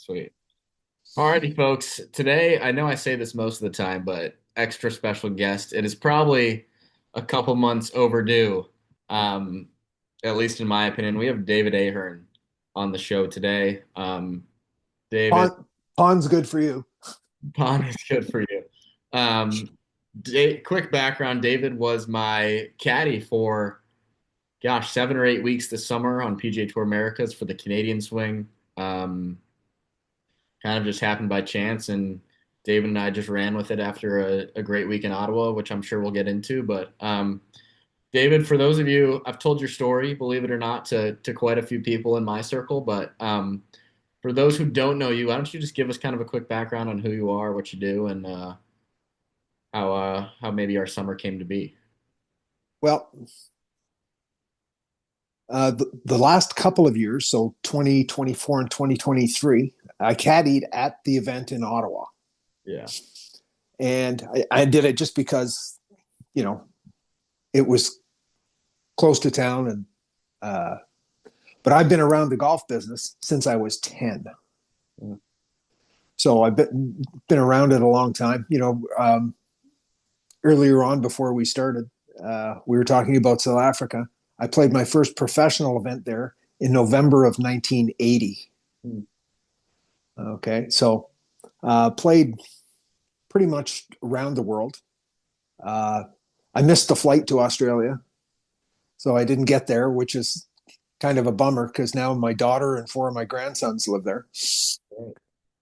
Sweet. Alrighty, folks. Today, I know I say this most of the time, but extra special guest. It is probably a couple months overdue, um, at least in my opinion. We have David Ahern on the show today. David, Pond's good for you. Pond is good for you. Um, quick background: David was my caddy for, gosh, 7 or 8 weeks this summer on PGA Tour Americas for the Canadian Swing. Um, Kind of just happened by chance, and David and I just ran with it after a great week in Ottawa, which I'm sure we'll get into. But David, for those of you, I've told your story, believe it or not, to quite a few people in my circle. But for those who don't know you, why don't you just give us kind of a quick background on who you are, what you do, and how maybe our summer came to be. Well, the last couple of years, so 2024 and 2023, I caddied at the event in Ottawa. Yeah. And I did it just because, you know, it was close to town. But I've been around the golf business since I was 10. Mm. So I've been around it a long time. Earlier on before we started, we were talking about South Africa. I played my first professional event there in November of 1980. Mm. Okay, so played pretty much around the world. Uh, I missed the flight to Australia, so I didn't get there, which is kind of a bummer because now my daughter and four of my grandsons live there.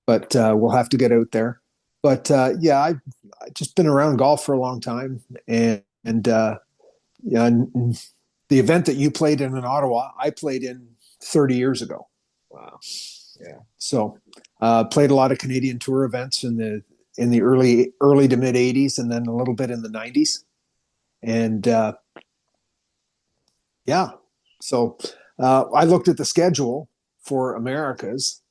But we'll have to get out there. But yeah, I've just been around golf for a long time, and yeah, and the event that you played in Ottawa, I played in 30 years ago. Wow. Yeah. So played a lot of Canadian Tour events in the early to mid 80s, and then a little bit in the 90s. And yeah, so I looked at the schedule for Americas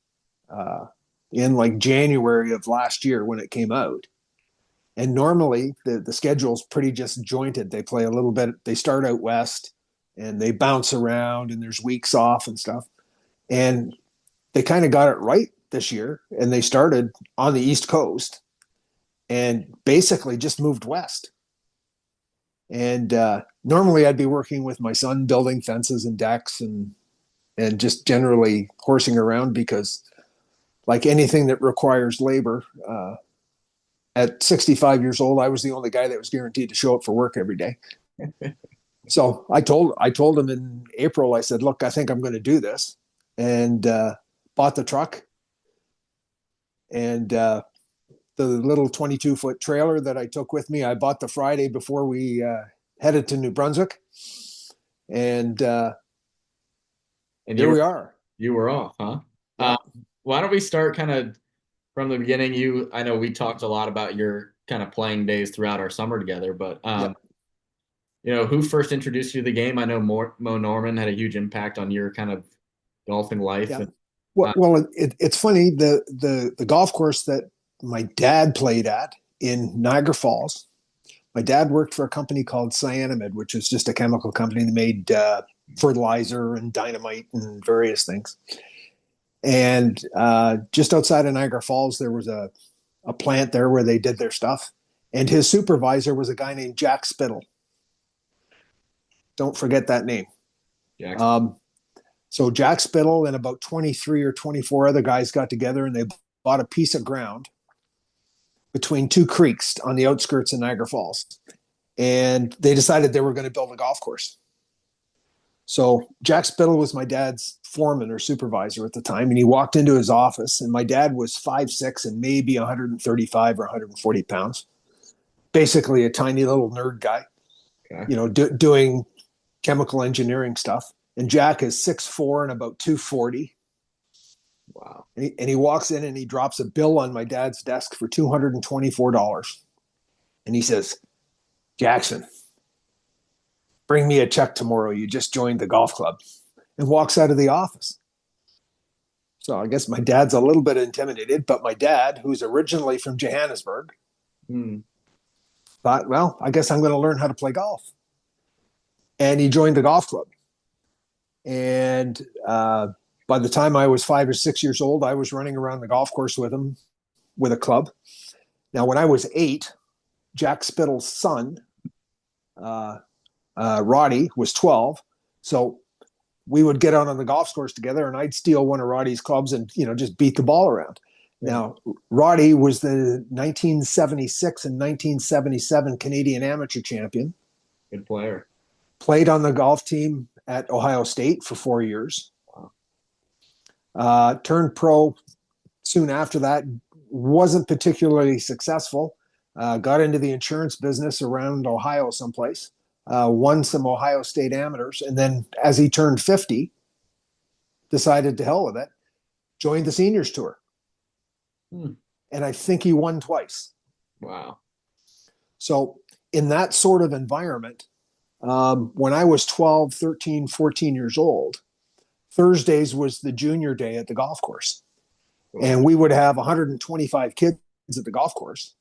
uh, in like January of last year when it came out. And normally the schedule's pretty just jointed. They play a little bit, they start out west and they bounce around and there's weeks off and stuff. And they kind of got it right this year. And they started on the East Coast and basically just moved west. And normally I'd be working with my son building fences and decks and just generally horsing around because like anything that requires labor, at 65 years old, I was the only guy that was guaranteed to show up for work every day. So I told him in April, I said, look, I think I'm going to do this, and bought the truck and the little 22-foot trailer that I took with me. I bought the Friday before we headed to New Brunswick, and And here we are. you were off, huh? Yeah, Uh, why don't we start kind of from the beginning? I know we talked a lot about your kind of playing days throughout our summer together, but yeah. who first introduced you to the game? I know Mo Norman had a huge impact on your kind of golfing life. Yeah. And, Well, uh, it's funny. The golf course that my dad played at in Niagara Falls. My dad worked for a company called Cyanamid, which is just a chemical company that made fertilizer and dynamite and various things. And just outside of Niagara Falls, there was a plant there where they did their stuff. And his supervisor was a guy named Jack Spittle. Don't forget that name. Jackson. Um, So Jack Spittle and about 23 or 24 other guys got together and they bought a piece of ground between two creeks on the outskirts of Niagara Falls. And they decided they were going to build a golf course. So Jack Spittle was my dad's foreman or supervisor at the time. And he walked into his office and my dad was 5'6" and maybe 135 or 140 pounds. Basically a tiny little nerd guy, Okay. doing chemical engineering stuff. And Jack is 6'4" and about 240. Wow. And he walks in and he drops a bill on my dad's desk for $224. And he says, Jackson, bring me a check tomorrow. You just joined the golf club. And walks out of the office. So I guess my dad's a little bit intimidated, but my dad, who's originally from Johannesburg, Hmm. thought, well, I guess I'm going to learn how to play golf. And he joined the golf club. And By the time I was 5 or 6 years old, I was running around the golf course with him with a club. Now, when I was 8, Jack Spittle's son, uh, Roddy, was 12. So we would get out on the golf course together, and I'd steal one of Roddy's clubs and just beat the ball around. Yeah. Now, Roddy was the 1976 and 1977 Canadian amateur champion. Good player. Played on the golf team at Ohio State for 4 years. Turned pro soon after that. Wasn't particularly successful. Got into the insurance business around Ohio someplace. Won some Ohio State amateurs. And then as he turned 50, decided to hell with it, joined the seniors tour. And I think he won twice. Wow. So in that sort of environment, when I was 12, 13, 14 years old, Thursdays was the junior day at the golf course. Cool. And we would have 125 kids at the golf course.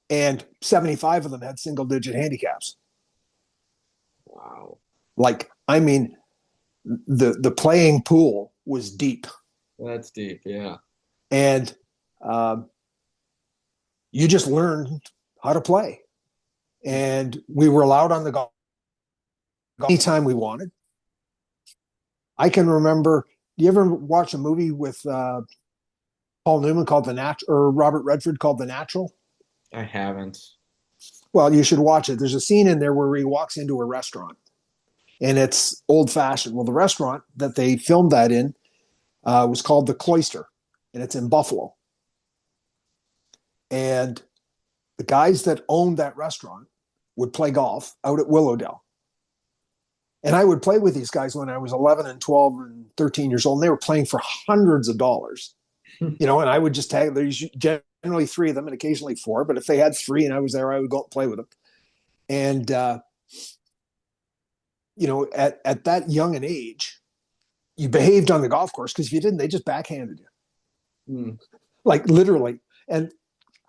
And 75 of them had single digit handicaps. Wow. Like, I mean, the playing pool was deep. That's deep, yeah. And you just learned how to play. And we were allowed on the golf anytime we wanted. I can remember, you ever watch a movie with Paul Newman called The Natural, or Robert Redford called The Natural? I haven't. Well, you should watch it. There's a scene in there where he walks into a restaurant and it's old fashioned. Well, the restaurant that they filmed that in was called The Cloister, and it's in Buffalo. And the guys that owned that restaurant would play golf out at Willowdale. And I would play with these guys when I was 11 and 12 and 13 years old. And they were playing for hundreds of dollars, and I would just tag, there's generally 3 of them and occasionally 4. But if they had 3 and I was there, I would go and play with them. And, at that young an age, you behaved on the golf course, because if you didn't, they just backhanded you. Like literally. And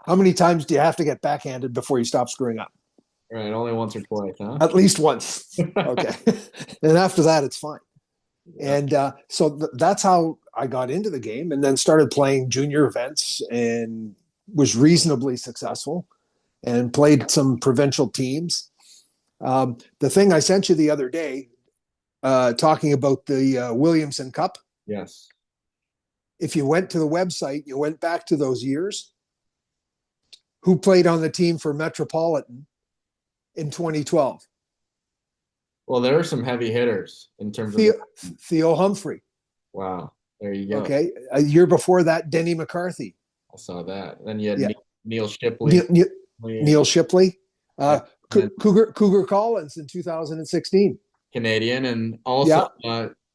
how many times do you have to get backhanded before you stop screwing up? Right, only once or twice, huh? At least once. Okay. And after that, it's fine. Yeah. And so that's how I got into the game, and then started playing junior events and was reasonably successful and played some provincial teams. The thing I sent you the other day, talking about the Williamson Cup. Yes. If you went to the website, you went back to those years, who played on the team for Metropolitan in 2012? Well, there are some heavy hitters in terms Theo, of Theo Humphrey. Wow. There you go. Okay. A year before that, Denny McCarthy. I saw that. Then you had Neil Shipley. Neil Shipley. Cougar Collins in 2016. Canadian. And also,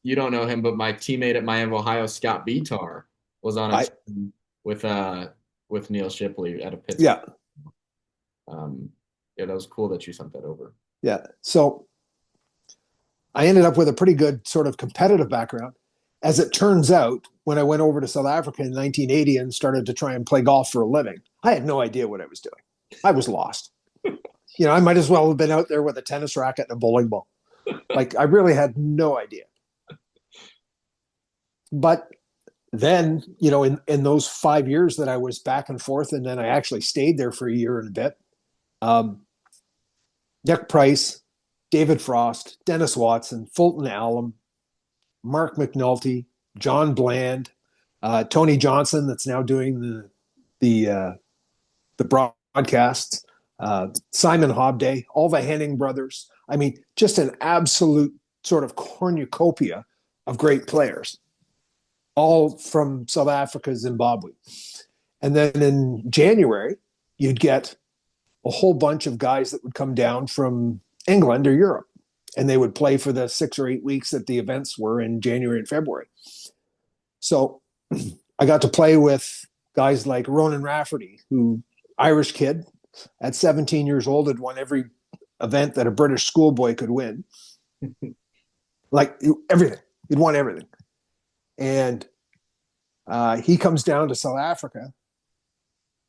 you don't know him, but my teammate at Miami, Ohio, Scott Bitar, was on a team with Neil Shipley at a Pittsburgh. Yeah. That was cool that you sent that over. Yeah. So I ended up with a pretty good sort of competitive background. As it turns out, when I went over to South Africa in 1980 and started to try and play golf for a living, I had no idea what I was doing. I was lost. I might as well have been out there with a tennis racket and a bowling ball. Like, I really had no idea. But then, in those 5 years that I was back and forth, and then I actually stayed there for a year and a bit, Nick Price, David Frost, Dennis Watson, Fulton Allen, Mark McNulty, John Bland, Tony Johnson, that's now doing the broadcasts, Simon Hobday, all the Henning brothers. I mean, just an absolute sort of cornucopia of great players, all from South Africa, Zimbabwe. And then in January, you'd get a whole bunch of guys that would come down from England or Europe, and they would play for the 6 or 8 weeks that the events were in January and February. So I got to play with guys like Ronan Rafferty, who, Irish kid, at 17 years old, had won every event that a British schoolboy could win. Like everything. He'd won everything. And he comes down to South Africa.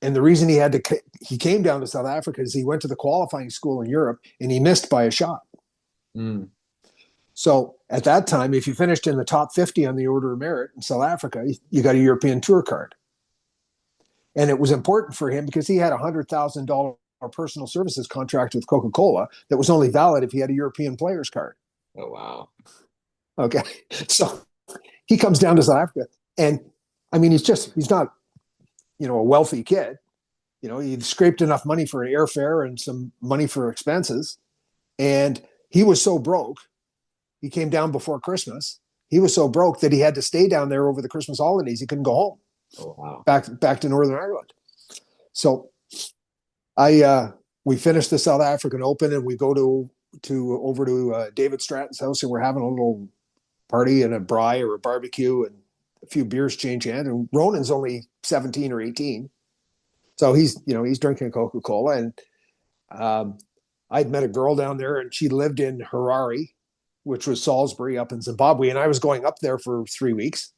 And the reason he came down to South Africa is he went to the qualifying school in Europe and he missed by a shot. So at that time, if you finished in the top 50 on the Order of Merit in South Africa, you got a European Tour card. And it was important for him because he had $100,000 personal services contract with Coca-Cola that was only valid if he had a European player's card. Oh, wow. Okay. So he comes down to South Africa, and I mean, he's not, a wealthy kid. He scraped enough money for an airfare and some money for expenses. And he was so broke. He came down before Christmas. He was so broke that he had to stay down there over the Christmas holidays. He couldn't go home. Oh, wow. Back to Northern Ireland. So I we finished the South African Open, and we go to over to David Stratton's house, and we're having a little party and a braai or a barbecue, and a few beers change hands. And Ronan's only 17 or 18, so he's drinking Coca-Cola. And I'd met a girl down there, and she lived in Harare, which was Salisbury up in Zimbabwe, and I was going up there for 3 weeks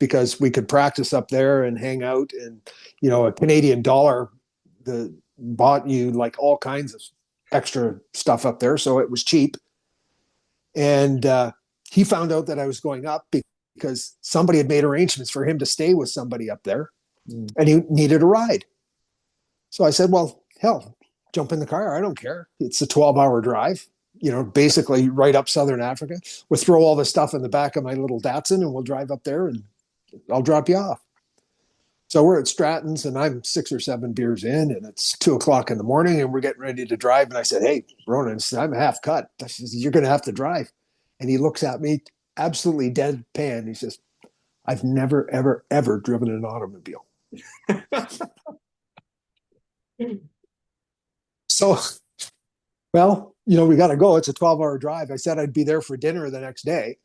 because we could practice up there and hang out. And a Canadian dollar bought you like all kinds of extra stuff up there, so it was cheap. And he found out that I was going up because somebody had made arrangements for him to stay with somebody up there, and he needed a ride. So I said, well, hell, jump in the car. I don't care. It's a 12-hour drive, basically right up Southern Africa. We'll throw all the stuff in the back of my little Datsun, and we'll drive up there, and I'll drop you off. So we're at Stratton's, and I'm 6 or 7 beers in, and it's 2:00 in the morning, and we're getting ready to drive. And I said, hey, Ronan, I'm half cut. I said, you're going to have to drive. And he looks at me absolutely deadpan. He says, I've never, ever, ever driven an automobile. So, well, we got to go. It's a 12-hour drive. I said I'd be there for dinner the next day.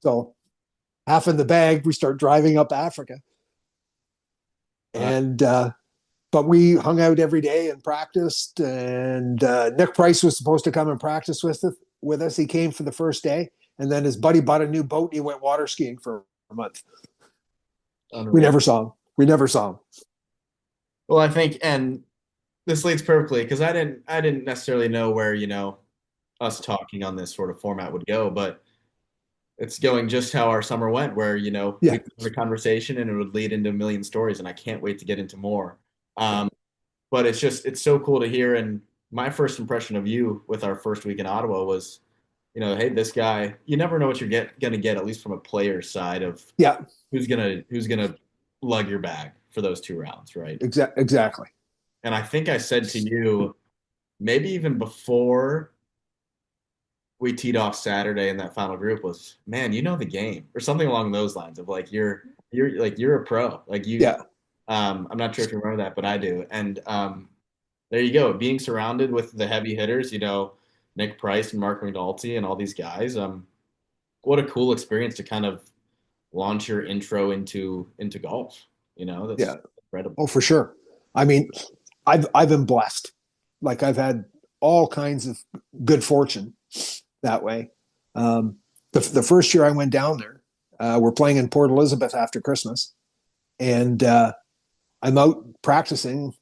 So half in the bag, we start driving up Africa. And but we hung out every day and practiced. And Nick Price was supposed to come and practice with us. He came for the first day, and then his buddy bought a new boat, and he went water skiing for a month. Unreal. We never saw him. Well, I think, and this leads perfectly because I didn't necessarily know where us talking on this sort of format would go, but it's going just how our summer went, where we Yeah. have a conversation and it would lead into a million stories, and I can't wait to get into more. But it's so cool to hear. And my first impression of you with our first week in Ottawa was, hey, this guy, you never know what you're gonna get, at least from a player's side of Yeah. who's gonna lug your bag for those 2 rounds, right? Exactly. And I think I said to you, maybe even before we teed off Saturday in that final group, was, man, you know the game, or something along those lines of like you're a pro. Like you Yeah. I'm not sure if you remember that, but I do. And there you go, being surrounded with the heavy hitters, Nick Price and Mark McNulty and all these guys. What a cool experience to kind of launch your intro into golf. That's Yeah. incredible. Oh, for sure. I mean, I've been blessed. Like I've had all kinds of good fortune that way. The first year I went down there, we're playing in Port Elizabeth after Christmas, and I'm out practicing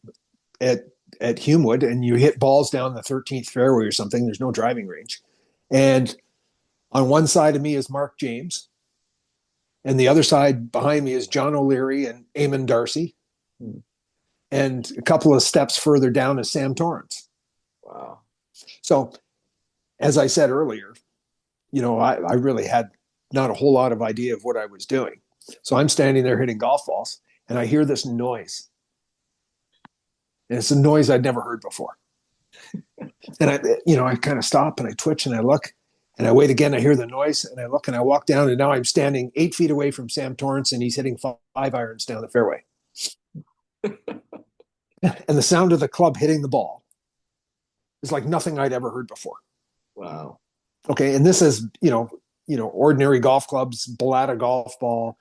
at Humewood, and you hit balls down the 13th fairway or something. There's no driving range, and on one side of me is Mark James, and the other side behind me is John O'Leary and Eamon Darcy, and a couple of steps further down is Sam Torrance. Wow. So, as I said earlier, I really had not a whole lot of idea of what I was doing. So I'm standing there hitting golf balls, and I hear this noise. And it's a noise I'd never heard before. And I kind of stop and I twitch and I look and I wait again. I hear the noise and I look and I walk down, and now I'm standing 8 feet away from Sam Torrance, and he's hitting 5 irons down the fairway. And the sound of the club hitting the ball is like nothing I'd ever heard before. Wow. Okay. And this is, ordinary golf clubs, Balata golf ball.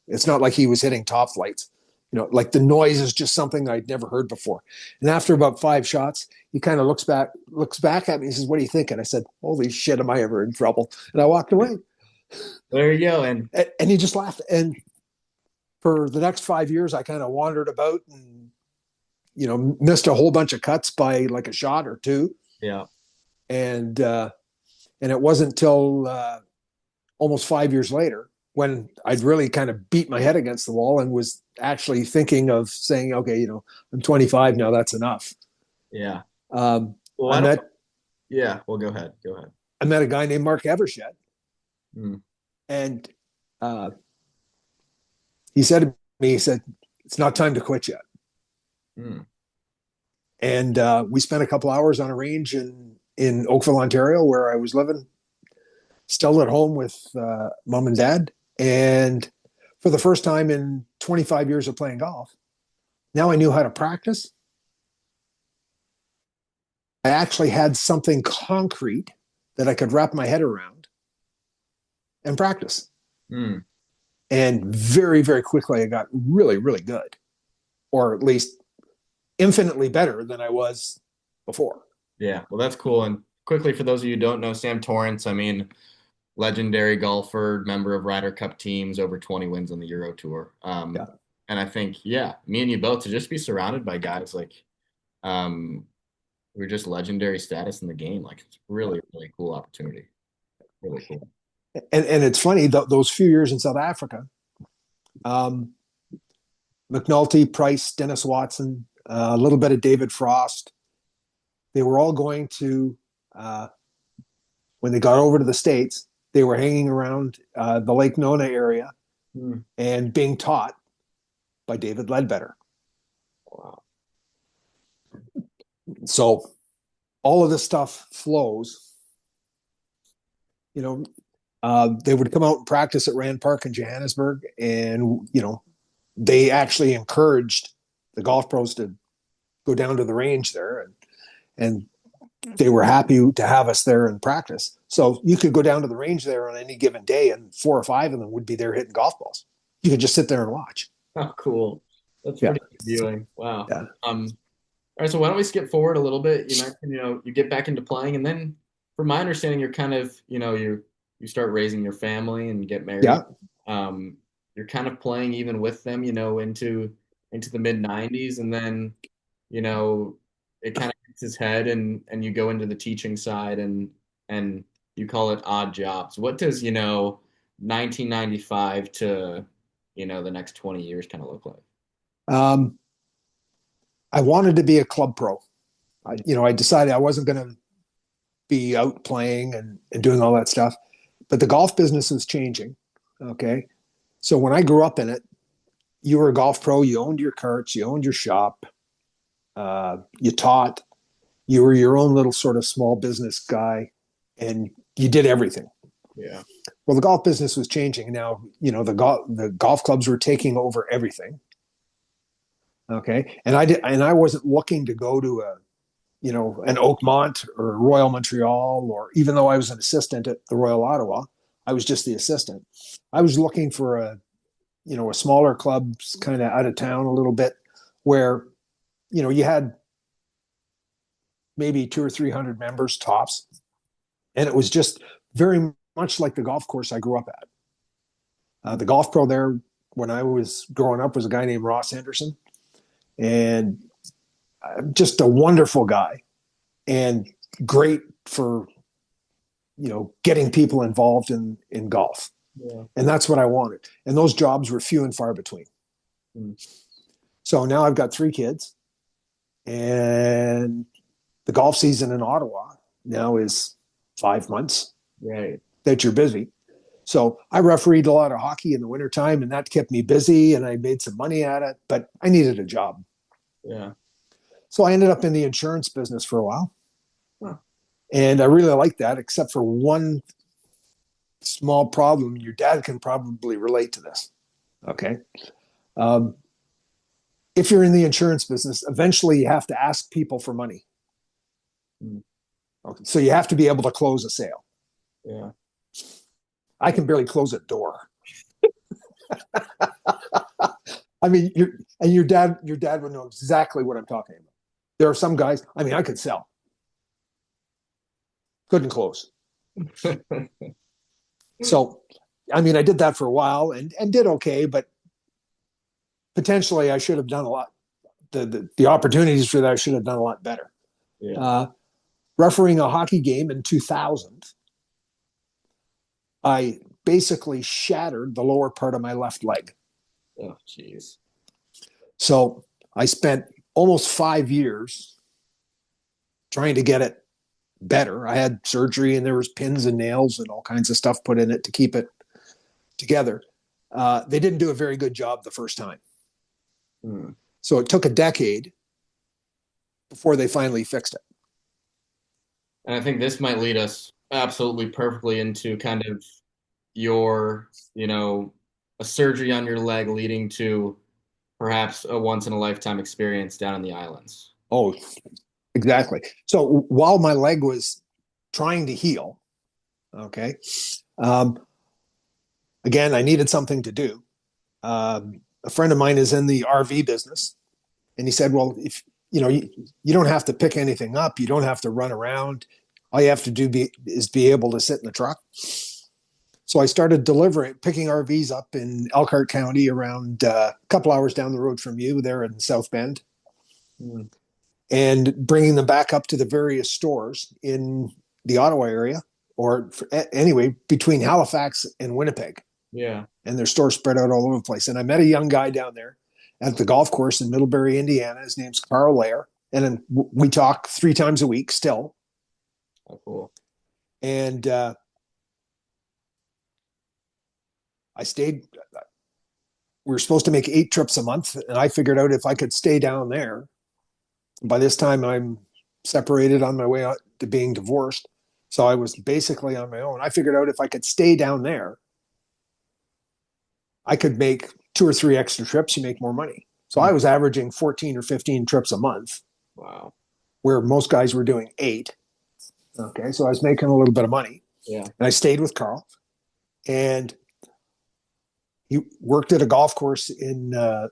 It's not like he was hitting top flights. Like the noise is just something I'd never heard before. And after about 5 shots, he kind of looks back at me and says, what do you think? And I said, holy shit, am I ever in trouble? And I walked away. There you go. And he just laughed. And for the next 5 years, I kind of wandered about and, missed a whole bunch of cuts by like a shot or two. Yeah. And And it wasn't till almost 5 years later when I'd really kind of beat my head against the wall and was actually thinking of saying, okay, I'm 25 now, that's enough. Yeah. Um, Well, I I don't. met Yeah. Well, go ahead. Go ahead. I met a guy named Mark Evershed, Mm, and uh, he said to me, he said, "It's not time to quit yet." mm. And we spent a couple hours on a range in Oakville, Ontario, where I was living, still at home with mom and dad. And for the first time in 25 years of playing golf, now I knew how to practice. I actually had something concrete that I could wrap my head around and practice. Mm. And very, very quickly, I got really, really good, or at least infinitely better than I was before. Yeah. Well, that's cool. And quickly, for those of you who don't know, Sam Torrance, I mean, legendary golfer, member of Ryder Cup teams, over 20 wins on the Euro Tour. Yeah. And I think, yeah, me and you both to just be surrounded by guys like um, we're just legendary status in the game. Like it's really, really cool opportunity. Really cool. And it's funny, those few years in South Africa, um, McNulty, Price, Dennis Watson, a little bit of David Frost, they were all going to, when they got over to the States, they were hanging around the Lake Nona area Hmm. and being taught by David Ledbetter. Wow. So all of this stuff flows. They would come out and practice at Rand Park in Johannesburg, and they actually encouraged the golf pros to go down to the range there, and they were happy to have us there and practice. So you could go down to the range there on any given day, and 4 or 5 of them would be there hitting golf balls. You could just sit there and watch. Oh, cool. That's Yeah, pretty good viewing. Wow. yeah, All right, so why don't we skip forward a little bit? You mentioned, you get back into playing, and then, from my understanding, you're kind of, you start raising your family and get married. yeah. Um, you're kind of playing even with them, into the mid '90s, and then, you know, it kind of hits his head, and you go into the teaching side, and you call it odd jobs. What does, 1995 to, the next 20 years kind of look like? Um, I wanted to be a club pro. I decided I wasn't going to be out playing and doing all that stuff, but the golf business was changing. Okay, so when I grew up in it, you were a golf pro. You owned your carts. You owned your shop. You taught. You were your own little sort of small business guy, and you did everything. Yeah. Well, the golf business was changing. Now, the golf clubs were taking over everything. Okay, and I wasn't looking to go to an Oakmont or a Royal Montreal, or even though I was an assistant at the Royal Ottawa, I was just the assistant. I was looking for a smaller club, kind of out of town a little bit, where you had maybe 200 or 300 members tops, and it was just very much like the golf course I grew up at. The golf pro there when I was growing up was a guy named Ross Anderson, and just a wonderful guy and great for getting people involved in golf. Yeah. And that's what I wanted. And those jobs were few and far between. Mm. So now I've got 3 kids, and the golf season in Ottawa now is 5 months Right. that you're busy. So I refereed a lot of hockey in the wintertime, and that kept me busy, and I made some money at it, but I needed a job. Yeah. So I ended up in the insurance business for a while. Huh. And I really liked that, except for one small problem. Your dad can probably relate to this. Okay. Um, if you're in the insurance business, eventually you have to ask people for money. Mm. Okay. So you have to be able to close a sale. Yeah. I can barely close a door. I mean, your dad would know exactly what I'm talking about. There are some guys, I mean, I could sell, couldn't close. So, I mean, I did that for a while and did okay, but potentially I should have done a lot. The opportunities for that I should have done a lot better. Yeah. Refereeing a hockey game in 2000, I basically shattered the lower part of my left leg. Oh, jeez. So I spent almost 5 years trying to get it better. I had surgery and there was pins and nails and all kinds of stuff put in it to keep it together. They didn't do a very good job the first time. Hmm. So it took a decade before they finally fixed it. And I think this might lead us absolutely perfectly into kind of your, a surgery on your leg leading to perhaps a once in a lifetime experience down in the islands. Oh, exactly. So while my leg was trying to heal, okay, um, again, I needed something to do. A friend of mine is in the RV business, and he said, "Well, if you don't have to pick anything up, you don't have to run around. All you have to is be able to sit in the truck." So I started picking RVs up in Elkhart County, around a couple hours down the road from you, there in South Bend, Hmm. and bringing them back up to the various stores in the Ottawa area, or anyway, between Halifax and Winnipeg. Yeah. And their stores spread out all over the place. And I met a young guy down there at the golf course in Middlebury, Indiana. His name's Carl Lair. And then we talk 3 times a week still. Oh, cool. And I stayed. We were supposed to make 8 trips a month. And I figured out if I could stay down there, by this time I'm separated, on my way out to being divorced. So I was basically on my own. I figured out if I could stay down there, I could make 2 or 3 extra trips. You make more money. So Hmm. I was averaging 14 or 15 trips a month, Wow. where most guys were doing 8. Okay. So I was making a little bit of money, Yeah. and I stayed with Carl, and he worked at a golf course in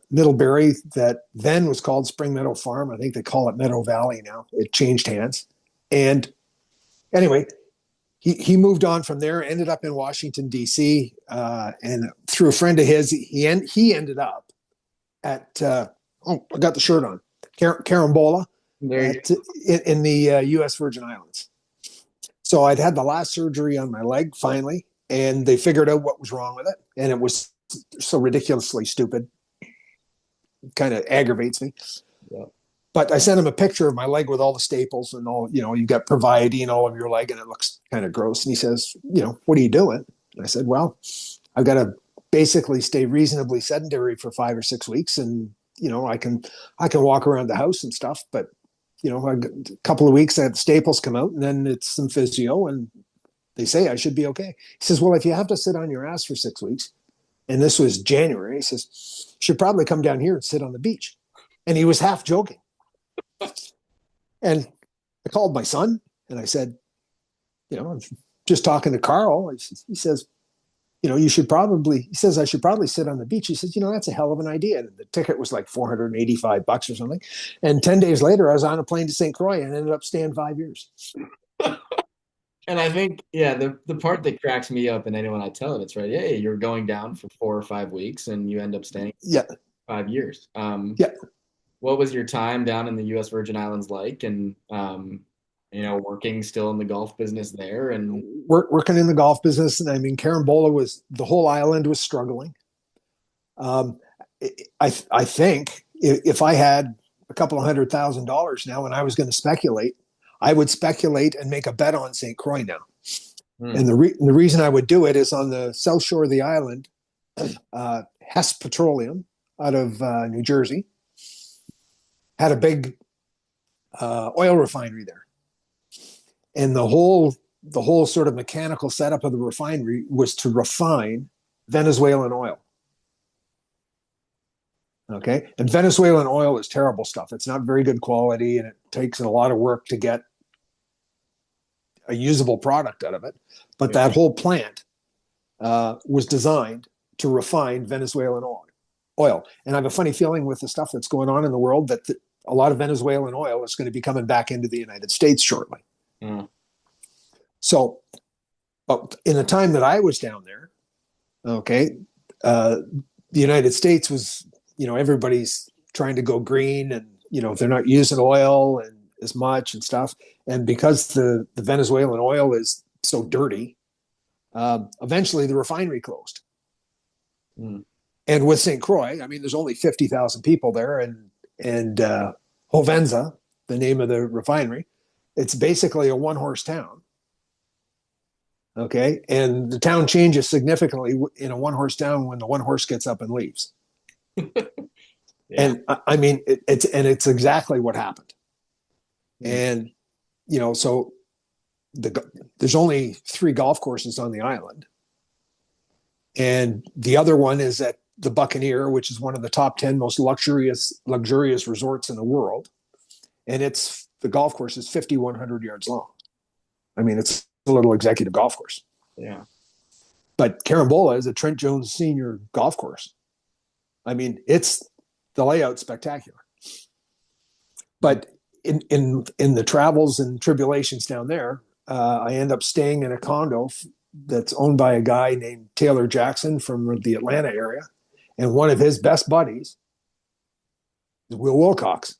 Middlebury that then was called Spring Meadow Farm. I think they call it Meadow Valley now. It changed hands. And anyway, he moved on from there, ended up in Washington, D.C., and through a friend of his, he ended up at, I got the shirt on, Carambola There you in the U.S. Virgin Islands. So I'd had the last surgery on my leg finally, and they figured out what was wrong with it. And it was so ridiculously stupid. It kind of aggravates me. go. But I sent him a picture of my leg with all the staples and all, you got Proviadine all over your leg and it looks kind of gross. And he says, what are you doing? And I said, well, I've got to basically stay reasonably sedentary for 5 or 6 weeks. And, I can walk around the house and stuff, but a couple of weeks I had the staples come out and then it's some physio and they say I should be okay. He says, well, if you have to sit on your ass for 6 weeks, and this was January, he says, you should probably come down here and sit on the beach. And he was half joking. And I called my son and I said, I'm just talking to Carl. He says, he says, I should probably sit on the beach. He says, that's a hell of an idea. And the ticket was like $485 or something. And 10 days later, I was on a plane to St. Croix and ended up staying 5 years. And I think, yeah, the part that cracks me up, and anyone I tell it, it's right. Hey, you're going down for 4 or 5 weeks, and you end up staying Yeah. 5 years. Yeah. What was your time down in the U.S. Virgin Islands like, and working still in the golf business there, and Working in the golf business. And I mean, Carambola the whole island was struggling. Um, I think if I had a couple of $100,000 now and I was going to speculate, I would speculate and make a bet on St. Croix now. hmm, And the reason I would do it is on the south shore of the island, Hess Petroleum out of New Jersey had a big oil refinery there. And the whole sort of mechanical setup of the refinery was to refine Venezuelan oil. Okay. And Venezuelan oil is terrible stuff. It's not very good quality and it takes a lot of work to get a usable product out of it. But yeah, that whole plant was designed to refine Venezuelan oil. And I have a funny feeling with the stuff that's going on in the world that a lot of Venezuelan oil is going to be coming back into the United States shortly. hmm, So, but in the time that I was down there, okay, the United States was, everybody's trying to go green and, they're not using oil and as much and stuff. And because the Venezuelan oil is so dirty, Eventually, the refinery closed. Mm. And with St. Croix, I mean, there's only 50,000 people there, and Hovenza, the name of the refinery, it's basically a one horse town. Okay, and the town changes significantly in a one horse town when the one horse gets up and leaves. Yeah. And I mean, it's exactly what happened. Mm. And so there's only 3 golf courses on the island, and the other one is at the Buccaneer, which is one of the top 10 most luxurious resorts in the world, and it's the golf course is 5,100 yards long. I mean, it's a little executive golf course. Yeah. But Carambola is a Trent Jones Senior golf course. I mean, it's the layout spectacular. Mm. But in the travels and tribulations down there, I end up staying in a condo that's owned by a guy named Taylor Jackson from the Atlanta area, and one of his best buddies is Will Wilcox.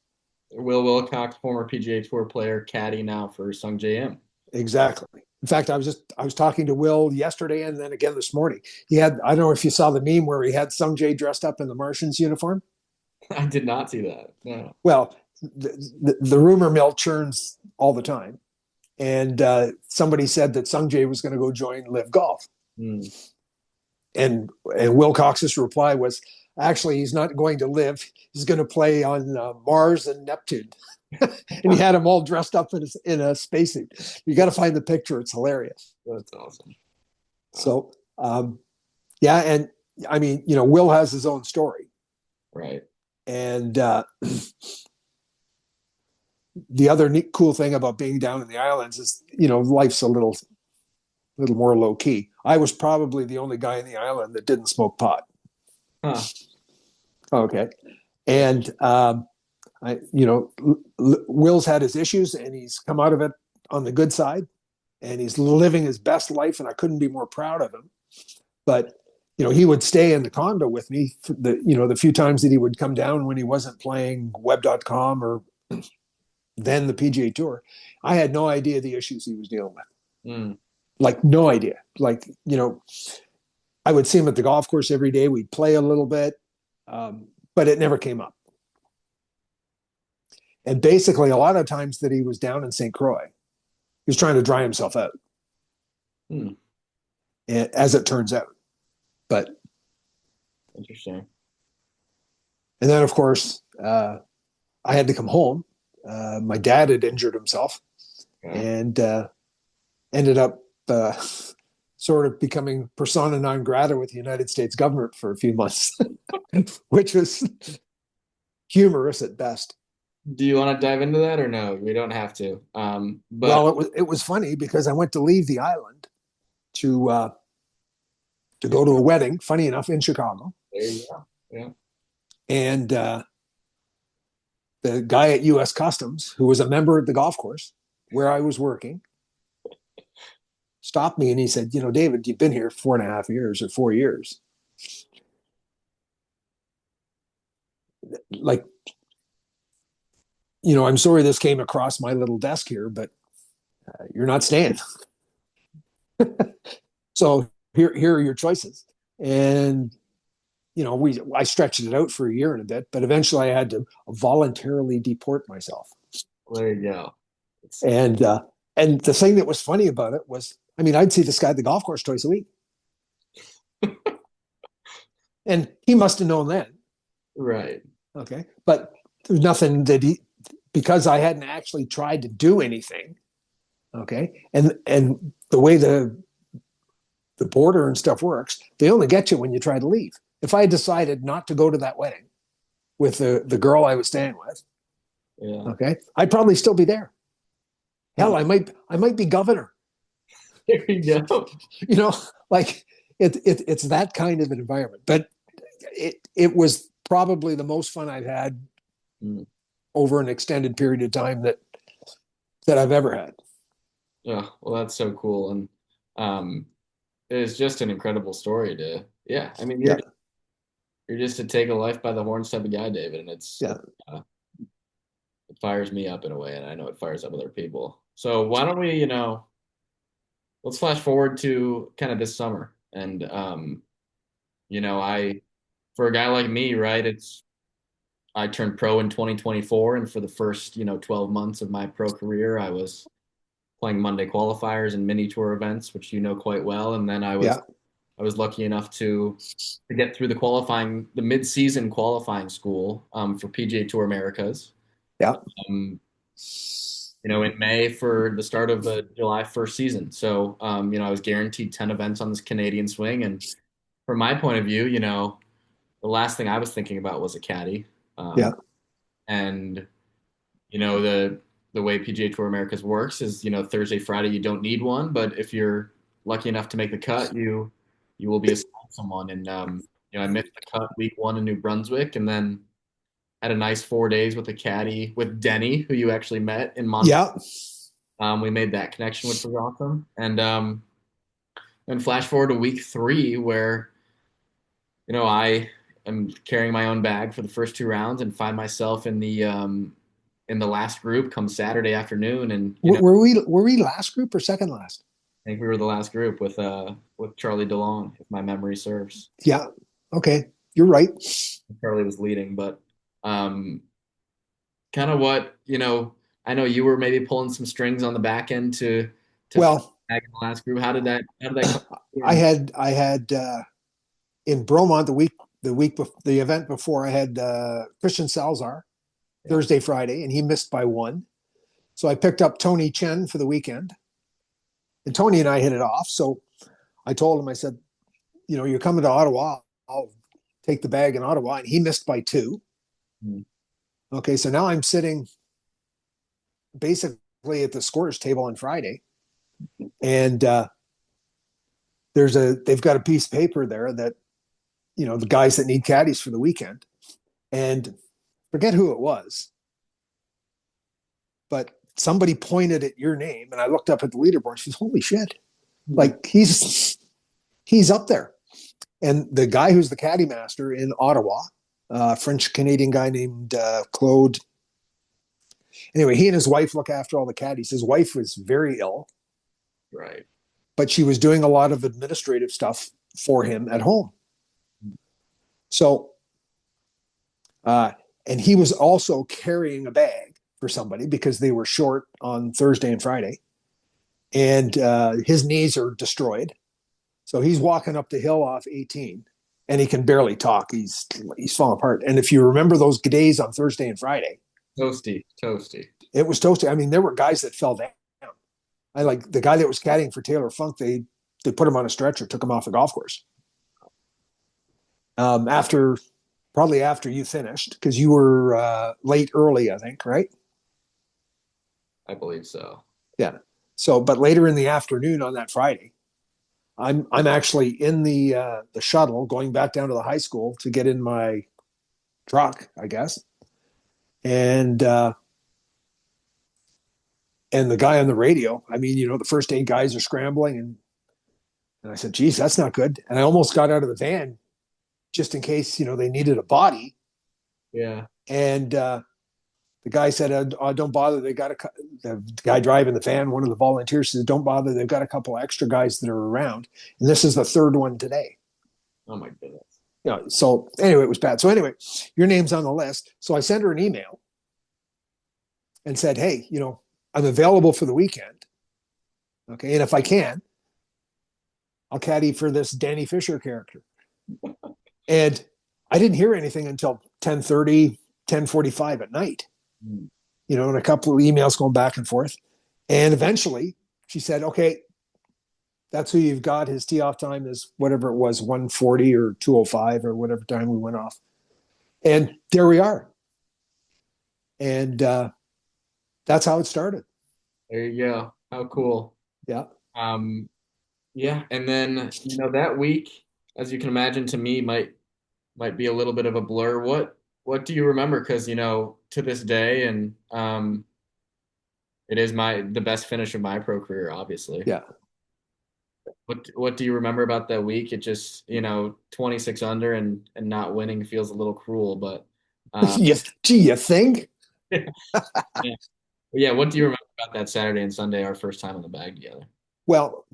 Will Wilcox, former PGA Tour player, caddy now for Sung J M. Exactly. In fact, I was talking to Will yesterday and then again this morning. He had I don't know if you saw the meme where he had Sung Jae dressed up in the Martians uniform. I did not see that. No. Well, the rumor mill churns all the time, and somebody said that Sung Jae was going to go join Live Golf, Mm. and Wilcox's reply was, actually, he's not going to live. He's going to play on Mars and Neptune. And he had them all dressed up in a spacesuit. You got to find the picture. It's hilarious. That's awesome. Wow. So, yeah. And I mean, Will has his own story. Right. And the other neat, cool thing about being down in the islands is, life's a little more low key. I was probably the only guy in the island that didn't smoke pot. Huh. Okay. And, Will's had his issues and he's come out of it on the good side and he's living his best life. And I couldn't be more proud of him. But, he would stay in the condo with me the few times that he would come down when he wasn't playing web.com or then the PGA Tour. I had no idea the issues he was dealing with. Mm. Like, no idea. Like, I would see him at the golf course every day. We'd play a little bit, but it never came up. And basically, a lot of times that he was down in St. Croix, he was trying to dry himself out, Mm. as it turns out. But, Interesting. and then, of course, I had to come home. My dad had injured himself Yeah. and ended up sort of becoming persona non grata with the United States government for a few months, which was humorous at best. Do you want to dive into that or no? We don't have to. But Well, it was funny because I went to leave the island to go to a wedding. Funny enough, in Chicago, there you go. Yeah. and the guy at U.S. Customs, who was a member of the golf course where I was working, stopped me and he said, David, you've been here 4.5 years or 4 years. Like, I'm sorry this came across my little desk here, but you're not staying. So here are your choices. And, I stretched it out for a year and a bit, but eventually I had to voluntarily deport myself. There you go. And the thing that was funny about it was, I mean, I'd see this guy at the golf course twice a week. And he must have known then. Right. Okay. But there's nothing because I hadn't actually tried to do anything. Okay. And the way the border and stuff works, they only get you when you try to leave. If I decided not to go to that wedding with the girl I was staying with, Yeah. okay, I'd probably still be there. Hell, I might be governor. There you go. Like it's that kind of an environment. But it was probably the most fun I've had over an extended period of time that I've ever had. Yeah. Well, that's so cool. And it's just an incredible story to, yeah. I mean, you're just to take a life by the horns type of guy, David. And Yeah. It fires me up in a way. And I know it fires up other people. So why don't we, let's flash forward to kind of this summer. And, I, for a guy like me, right, I turned pro in 2024. And for the first, 12 months of my pro career, I was playing Monday qualifiers and mini tour events, which you know quite well. And then Yeah, I was lucky enough to get through the mid-season qualifying school for PGA Tour Americas. yeah, Um, in May for the start of the July 1st season. So, I was guaranteed 10 events on this Canadian swing. And from my point of view, the last thing I was thinking about was a caddy. yeah, And, the way PGA Tour Americas works is, Thursday, Friday, you don't need one. But if you're lucky enough to make the cut, you will be assigned someone. And, I missed the cut week one in New Brunswick and then had a nice 4 days with a caddy with Denny, who you actually met in Montreal. yeah. We made that connection, which was awesome. And flash forward to week three, where I am carrying my own bag for the first two rounds and find myself in the last group come Saturday afternoon, and Were we last group or second last? I think we were the last group with Charlie DeLong, if my memory serves. Yeah. Okay, you're right. Charlie was leading, but um, kind of what I know you were maybe pulling some strings on the back end to finish Well, in the last group. How did that come I together? had I had in Bromont the event before I had Christian Salzar Yeah. Thursday Friday, and he missed by one. So I picked up Tony Chen for the weekend, and Tony and I hit it off. So I told him, I said, you're coming to Ottawa. I'll take the bag in Ottawa, and he missed by two. Mm. Okay, so now I'm sitting basically at the scorers table on Friday, and they've got a piece of paper there that the guys that need caddies for the weekend, and forget who it was, but somebody pointed at your name, and I looked up at the leaderboard. She says, "Holy shit! Like he's up there." And the guy who's the caddy master in Ottawa, French Canadian guy named Claude. Anyway, he and his wife look after all the caddies. His wife was very ill, Right. but she was doing a lot of administrative stuff for him at home. So, uh, and he was also carrying a bag for somebody because they were short on Thursday and Friday, and his knees are destroyed. So he's walking up the hill off 18, and he can barely talk. He's falling apart. And if you remember those days on Thursday and Friday, Toasty, toasty. it was toasty. I mean, there were guys that fell down. I like the guy that was caddying for Taylor Funk. They put him on a stretcher, took him off the golf course. After probably after you finished because you were late early, I think, right? I believe so. Yeah. So, but later in the afternoon on that Friday, I'm actually in the shuttle going back down to the high school to get in my truck, I guess, and and the guy on the radio. I mean, the first eight guys are scrambling, and I said, "Geez, that's not good." And I almost got out of the van just in case they needed a body. Yeah. And the guy said, "Don't bother. They got the guy driving the van. One of the volunteers says, "Don't bother. They've got a couple of extra guys that are around, and this is the third one today." Oh my goodness. So anyway, it was bad. So anyway, your name's on the list. So I sent her an email and said, "Hey, I'm available for the weekend. Okay, and if I can, I'll caddy for this Danny Fisher character." And I didn't hear anything until 10:30, 10:45 at night. Mm. And a couple of emails going back and forth. And eventually she said, "Okay, that's who you've got. His tee off time is whatever it was, 1:40 or 2:05 or whatever time we went off." And there we are. And that's how it started. There you go. How cool. Yeah. Um, yeah, and then that week, as you can imagine, to me might be a little bit of a blur. What do you remember? Because to this day, and it is the best finish of my pro career, obviously. Yeah. What do you remember about that week? It just 26 under and not winning feels a little cruel, but Yes. Gee, you think? yeah. Yeah. What do you remember about that Saturday and Sunday, our first time in the bag together? Well,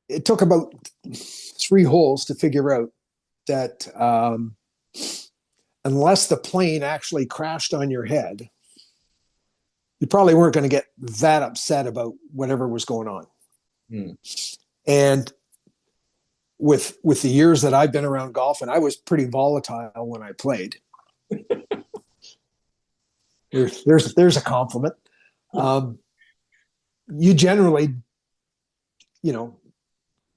it took about 3 holes to figure out that unless the plane actually crashed on your head, you probably weren't going to get that upset about whatever was going on. Hmm. And with the years that I've been around golf, and I was pretty volatile when I played. There's a compliment. Um, you generally, you know,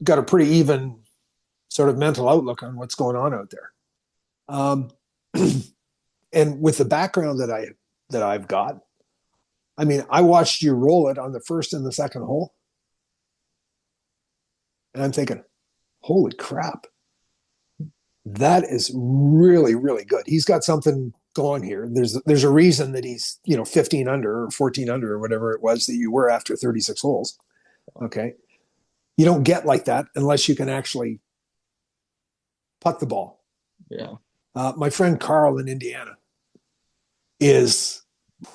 got a pretty even sort of mental outlook on what's going on out there. Um, and with the background that I've got, I mean, I watched you roll it on the first and the second hole, and I'm thinking, holy crap, that is really really good. He's got something going here. There's a reason that he's 15 under or 14 under or whatever it was that you were after 36 holes. Okay, you don't get like that unless you can actually putt the ball. Yeah. My friend Carl in Indiana is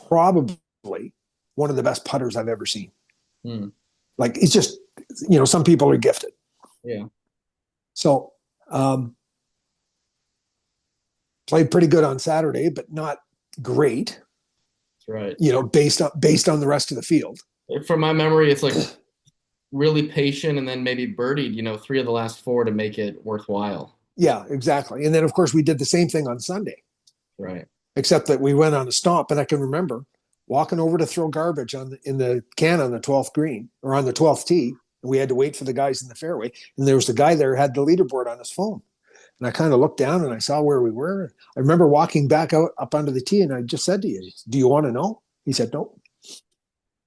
probably one of the best putters I've ever seen. Hmm. Like it's just, some people are gifted. Yeah. So played pretty good on Saturday, but not great. That's right. Based on the rest of the field. From my memory, it's like really patient and then maybe birdied, three of the last four to make it worthwhile. Yeah, exactly. And then of course we did the same thing on Sunday, Right. except that we went on a stomp, and I can remember walking over to throw garbage in the can on the 12th green or on the 12th tee. And we had to wait for the guys in the fairway. And there was a guy there who had the leaderboard on his phone. And I kind of looked down and I saw where we were. I remember walking back out up onto the tee, and I just said to you, "Do you want to know?" He said, "No."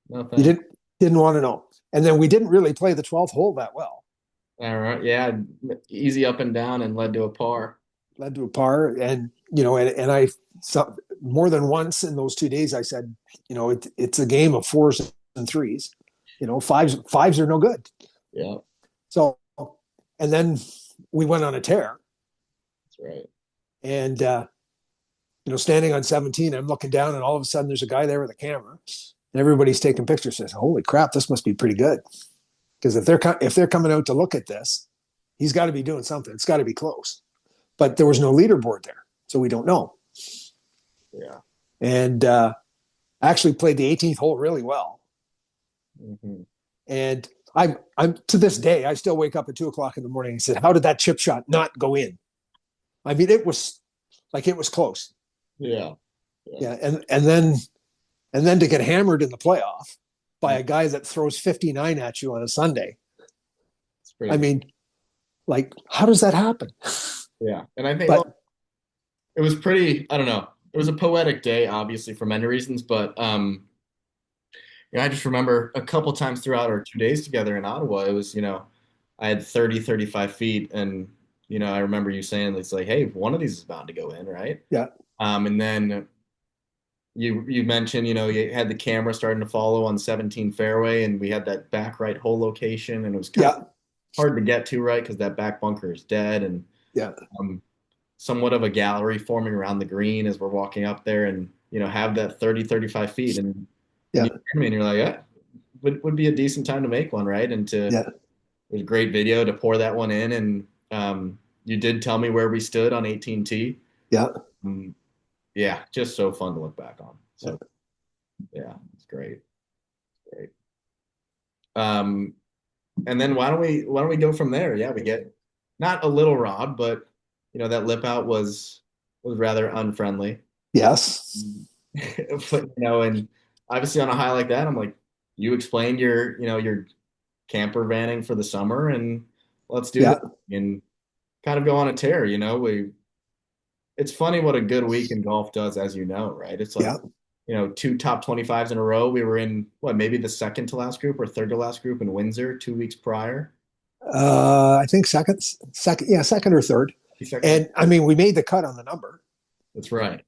No You thanks. didn't want to know. And then we didn't really play the 12th hole that well. All right. Yeah. Easy up and down and led to a par. Led to a par, and and I saw more than once in those 2 days. I said, it's a game of fours and threes. Fives are no good. Yeah. So, and then we went on a tear, That's right. and standing on 17, I'm looking down, and all of a sudden there's a guy there with a camera, and everybody's taking pictures. Says, "Holy crap, this must be pretty good." Because if they're coming out to look at this, he's got to be doing something. It's got to be close. But there was no leaderboard there, so we don't know. Yeah. And actually played the 18th hole really well. Hmm. And I'm to this day, I still wake up at 2 o'clock in the morning and said, "How did that chip shot not go in?" I mean, it was close. Yeah. Yeah. Yeah, and then to get hammered in the playoff by a guy that throws 59 at you on a Sunday. It's pretty I good. mean, like, how does that happen? Yeah. And I think, well, But it was pretty, I don't know. It was a poetic day, obviously, for many reasons, but I just remember a couple times throughout our 2 days together in Ottawa, it was, I had 30, 35 feet, and I remember you saying it's like, hey, one of these is bound to go in, right? yeah, And then you mentioned, you had the camera starting to follow on 17 fairway, and we had that back right hole location, and it was kind of yeah, hard to get to, right? Because that back bunker is dead, and yeah, um, somewhat of a gallery forming around the green as we're walking up there, and have that 30, 35 feet, and yeah, you hear me, and you're like, yeah, would be a decent time to make one, right? And it yeah, was a great video to pour that one in, and you did tell me where we stood on 18T. yeah, Um, yeah, just so fun to look back on. yeah. So yeah, it's great, great. Um, and then why don't we go from there? Yeah, we get not a little robbed, but that lip out was rather unfriendly. Yes, But and obviously on a high like that, I'm like, you explained your camper vanning for the summer, and let's do this yeah, and kind of go on a tear. It's funny what a good week in golf does, as you know, right? It's like yeah. two top 25s in a row. We were in what, maybe the second to last group or third to last group in Windsor 2 weeks prior. I think second or third. Second. And I mean, we made the cut on the number. That's right.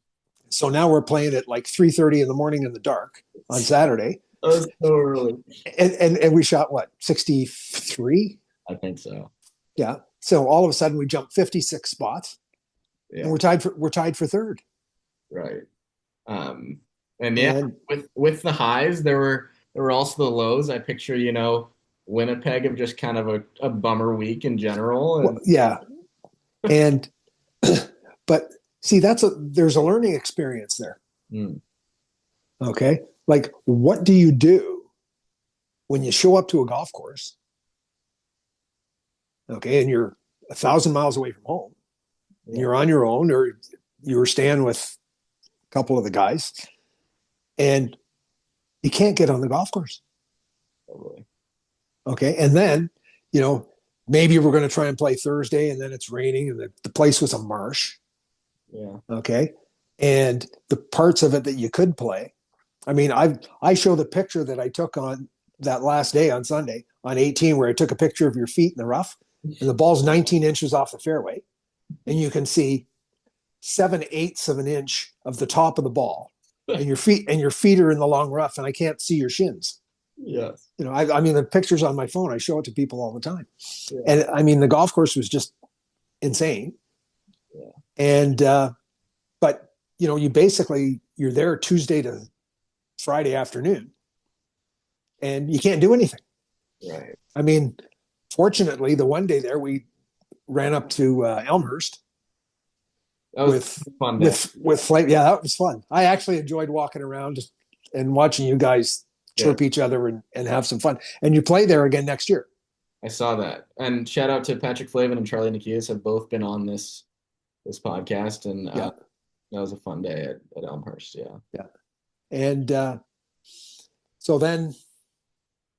So now we're playing at like 3:30 in the morning in the dark on Saturday. That was so early. And we shot what, 63? I think so. Yeah. So all of a sudden we jumped 56 spots, and Yeah. we're tied for third. Right. Um, and yeah, And with the highs, there were also the lows. I picture, Winnipeg of just kind of a bummer week in general. Well, And yeah, and but see, there's a learning experience there. mm, Okay, like what do you do when you show up to a golf course? Okay, and you're 1,000 miles away from home, and yeah, you're on your own, or you were staying with a couple of the guys, and you can't get on the golf course. totally. Okay. And then, you know, maybe we're going to try and play Thursday and then it's raining and the place was a marsh. Yeah. Okay. And the parts of it that you could play. I mean, I show the picture that I took on that last day on Sunday on 18, where I took a picture of your feet in the rough and the ball's 19 inches off the fairway. And you can see 7/8 of an inch of the top of the ball. And your feet are in the long rough, and I can't see your shins. Yes. You know, I mean, the pictures on my phone, I show it to people all the time. Yeah. And I mean, the golf course was just insane. Yeah. And, but, you know, you're there Tuesday to Friday afternoon and you can't do anything. Right. I mean, fortunately, the one day there, we ran up to Elmhurst That was with, a fun day. with flame. Yeah, that was fun. I actually enjoyed walking around and watching you guys Yeah. chirp each other and have some fun. And you play there again next year. I saw that. And shout out to Patrick Flavin and Charlie Nikias have both been on this podcast, and Yeah. that was a fun day at Elmhurst. Yeah. Yeah. And so then,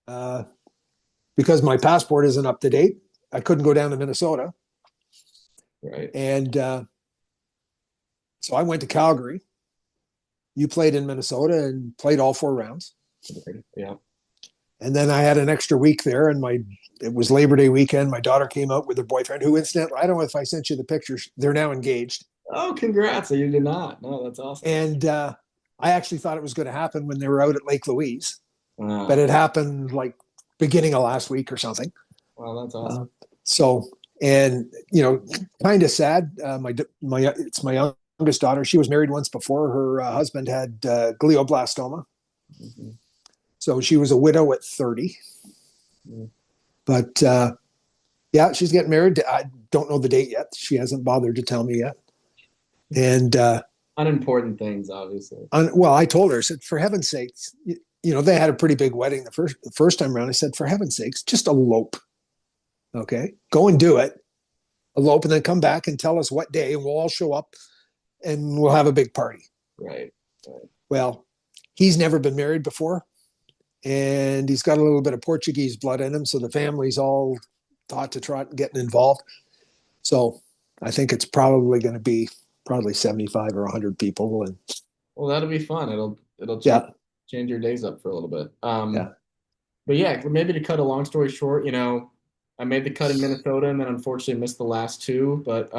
uh, because my passport isn't up to date, I couldn't go down to Minnesota. Right. And so I went to Calgary. You played in Minnesota and played all 4 rounds. Yeah. And then I had an extra week there, and it was Labor Day weekend. My daughter came out with her boyfriend, who incidentally, I don't know if I sent you the pictures. They're now engaged. Oh, congrats. You did not. No, that's awesome. And I actually thought it was going to happen when they were out at Lake Louise, but Uh, it happened like beginning of last week or something. well, that's awesome. So, and you know, kind of sad. It's my youngest daughter. She was married once before. Her husband had glioblastoma, Mhm. so she was a widow at 30. Mhm. But yeah, she's getting married. I don't know the date yet. She hasn't bothered to tell me yet. And Unimportant things, obviously. well, I told her, I said, for heaven's sakes, you know, they had a pretty big wedding the first time around. I said, for heaven's sakes, just elope. Okay, go and do it. Elope, and then come back and tell us what day, and we'll all show up, and we'll have a big party. Right. Right. Well, he's never been married before, and he's got a little bit of Portuguese blood in him, so the family's all thought to try getting involved. So I think it's probably going to be probably 75 or 100 people, and Well, that'll be fun. It'll yeah, change your days up for a little bit. yeah, But yeah, maybe to cut a long story short, I made the cut in Minnesota and then unfortunately missed the last two. But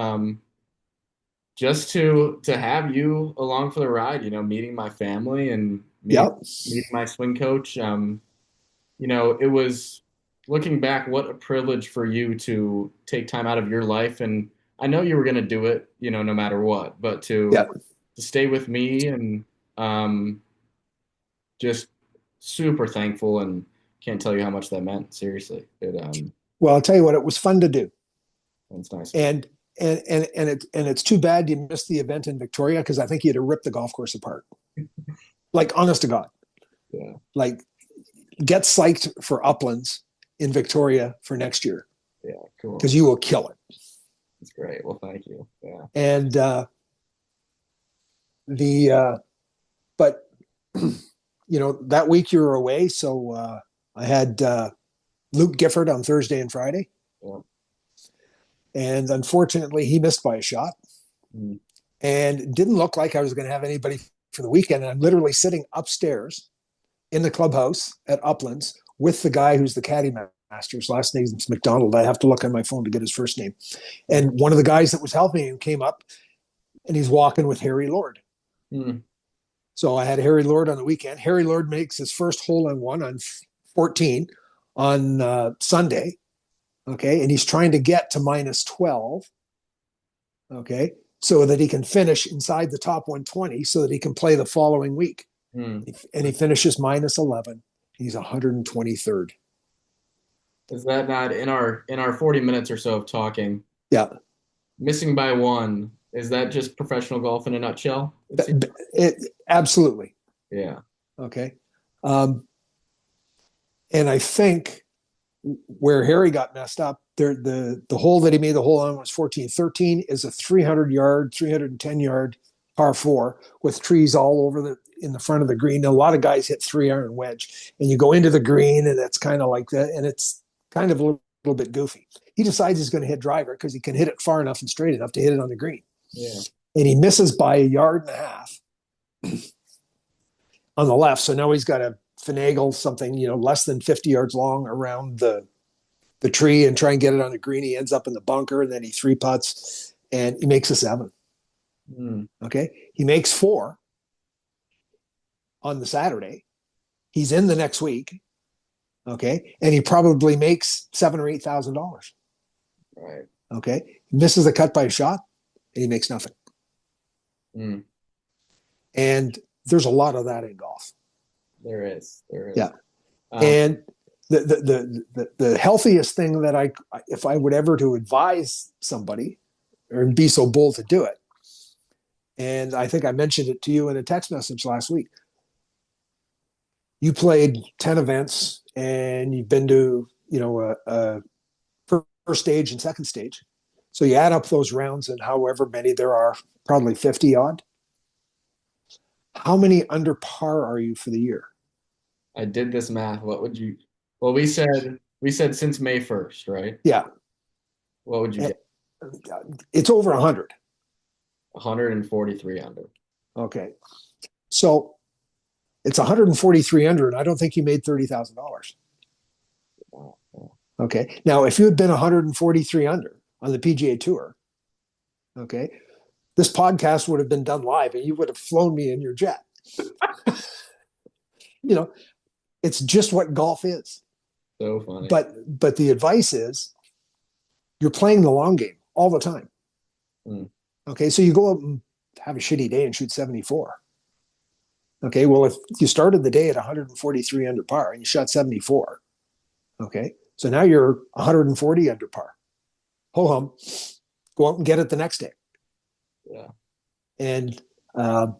just to have you along for the ride, meeting my family and meeting yeah, meeting my swing coach, it was looking back, what a privilege for you to take time out of your life. And I know you were going to do it, no matter what, but yeah. to stay with me and um, just super thankful and can't tell you how much that meant. Seriously, Well, I'll tell you what, it was fun to do, it's nice. and it's too bad you missed the event in Victoria, because I think you'd have ripped the golf course apart. Like, honest to God, Yeah, like, get psyched for Uplands in Victoria for next year, yeah, cool. because you will kill it. That's great. Well, thank you. Yeah, And but you know, that week you were away, so I had Luke Gifford on Thursday and Friday, yeah. and unfortunately he missed by a shot, Mm. and it didn't look like I was going to have anybody for the weekend. And I'm literally sitting upstairs in the clubhouse at Uplands with the guy who's the caddy master. His last name's McDonald. I have to look on my phone to get his first name. And one of the guys that was helping him came up, and he's walking with Harry Lord. Mm. So I had Harry Lord on the weekend. Harry Lord makes his first hole in one on 14 on Sunday. Okay. And he's trying to get to minus 12. Okay. So that he can finish inside the top 120 so that he can play the following week. Mm. And he finishes minus 11. He's 123rd. Is that not in our 40 minutes or so of talking, Yeah, missing by one, is that just professional golf in a nutshell? It seems. absolutely. Yeah. Okay. Um, and I think where Harry got messed up, the hole that he made the hole on was 14. 13 is a 300-yard, 310-yard par four with trees all over the in the front of the green. A lot of guys hit 3-iron wedge, and you go into the green, and it's kind of like that, and it's kind of little bit goofy. He decides he's going to hit driver because he can hit it far enough and straight enough to hit it on the green, Yeah. and he misses by a yard and a half on the left. So now he's got to finagle something, less than 50 yards long around the tree and try and get it on the green. He ends up in the bunker, and then he three putts and he makes a seven. Mm. Okay. He makes four on the Saturday. He's in the next week. Okay. And he probably makes $7,000 or $8,000. Right. Okay. He misses a cut by a shot and he makes nothing. Mm. And there's a lot of that in golf. There is. There Yeah. is. And the healthiest thing that if I would ever to advise somebody or be so bold to do it, and I think I mentioned it to you in a text message last week. You played 10 events and you've been to, a first stage and second stage. So you add up those rounds and however many there are, probably 50 odd. How many under par are you for the year? I did this math. What would you? Well, we said since May 1st, right? Yeah. What would you get? It's over 100. 143 under. Okay. So it's 143 under, and I don't think you made $30,000. Wow. Okay. Now, if you had been 143 under on the PGA Tour, okay, this podcast would have been done live, and you would have flown me in your jet. you know, it's just what golf is. So funny. But the advice is, you're playing the long game all the time. Mm. Okay, so you go out and have a shitty day and shoot 74. Okay, well, if you started the day at 143 under par and you shot 74, okay, so now you're 140 under par. Ho hum, go out and get it the next day. Yeah. And a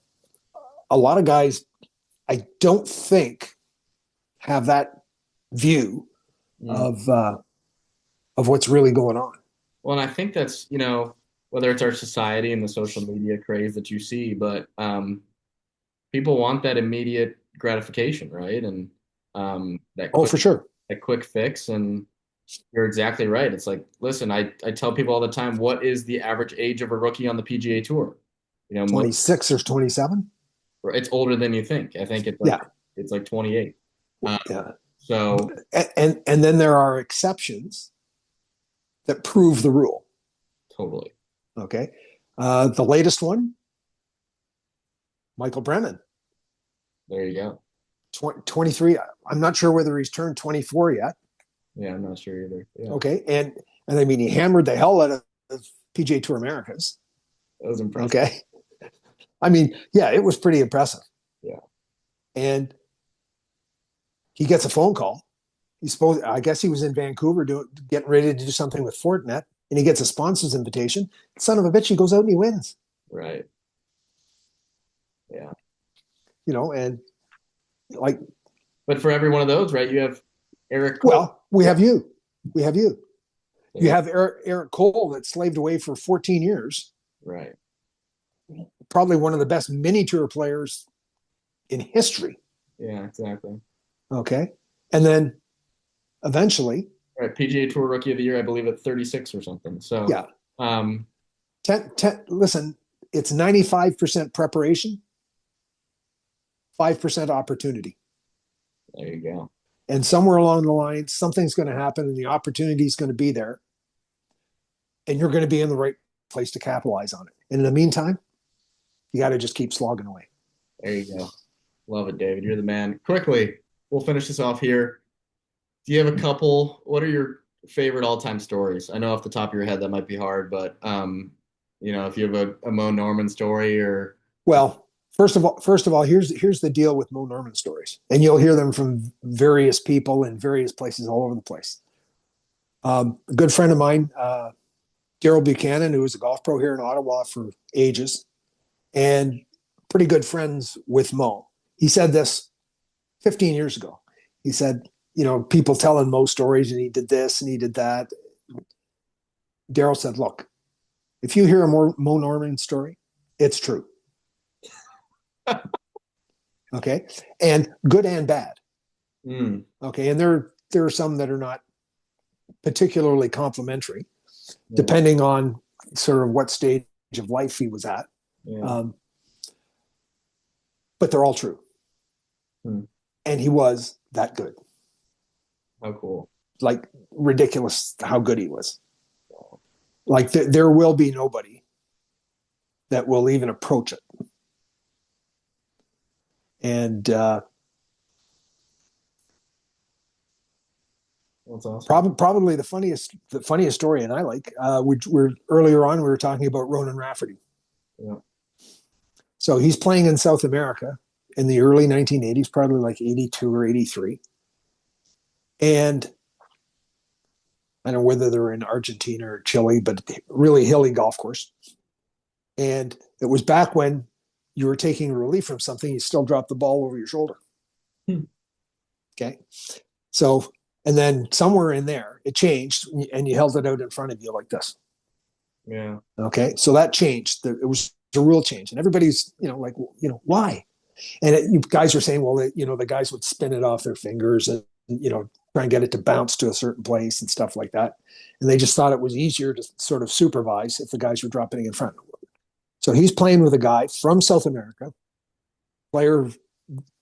lot of guys, I don't think, have that view of what's really going on. Well, and I think that's, whether it's our society and the social media craze that you see, but people want that immediate gratification, right? And For sure. that quick fix. And you're exactly right. It's like, listen, I tell people all the time, what is the average age of a rookie on the PGA Tour? 26 or 27. It's older than you think. I think it's like 28. Yeah. So and then there are exceptions that prove the rule. Totally. Okay. The latest one, Michael Brennan. There you go. 23. I'm not sure whether he's turned 24 yet. Yeah, I'm not sure either. Yeah. Okay. And I mean, he hammered the hell out of PGA Tour Americas. That was impressive. Okay. I mean, yeah, it was pretty impressive. Yeah. And he gets a phone call. I guess he was in Vancouver getting ready to do something with Fortinet, and he gets a sponsor's invitation. Son of a bitch, he goes out and he wins. Right. Yeah. And like. But for every one of those, right, you have Eric Cole. Well, we have you. We have you. Yeah. You have Eric Cole that slaved away for 14 years. Right. Probably one of the best mini tour players in history. Yeah, exactly. Okay. And then eventually. Right. PGA Tour Rookie of the Year, I believe, at 36 or something. So, yeah. Listen, it's 95% preparation, 5% opportunity. There you go. And somewhere along the line, something's going to happen and the opportunity is going to be there. And you're going to be in the right place to capitalize on it. And in the meantime, you got to just keep slogging away. There you go. Love it, David. You're the man. Quickly, we'll finish this off here. Do you have a couple? What are your favorite all-time stories? I know off the top of your head that might be hard, but if you have a Mo Norman story or. Well, first of all, here's the deal with Mo Norman stories, and you'll hear them from various people in various places all over the place. A good friend of mine, Daryl Buchanan, who was a golf pro here in Ottawa for ages, and pretty good friends with Mo. He said this 15 years ago. He said, people telling Mo stories and he did this and he did that. Daryl said, look, if you hear a Mo Norman story, it's true. Okay. And good and bad. Mm. Okay. And there are some that are not particularly complimentary, Yeah. depending on sort of what stage of life he was at. Yeah. Um, but they're all true. Mm. And he was that good. How cool. Like ridiculous how good he was. Like there will be nobody that will even approach it. And That's awesome. probably the funniest story, and I like. We're earlier on we were talking about Ronan Rafferty. Yeah. So he's playing in South America in the early 1980s, probably like 82 or 83, and I don't know whether they're in Argentina or Chile, but really hilly golf course. And it was back when you were taking relief from something, you still dropped the ball over your shoulder. Hmm. Okay. So, and then somewhere in there, it changed and you held it out in front of you like this. Yeah. Okay. So that changed. It was a rule change. And everybody's, like, why? And you guys are saying, well, the guys would spin it off their fingers and, try and get it to bounce to a certain place and stuff like that. And they just thought it was easier to sort of supervise if the guys were dropping in front. So he's playing with a guy from South America, player,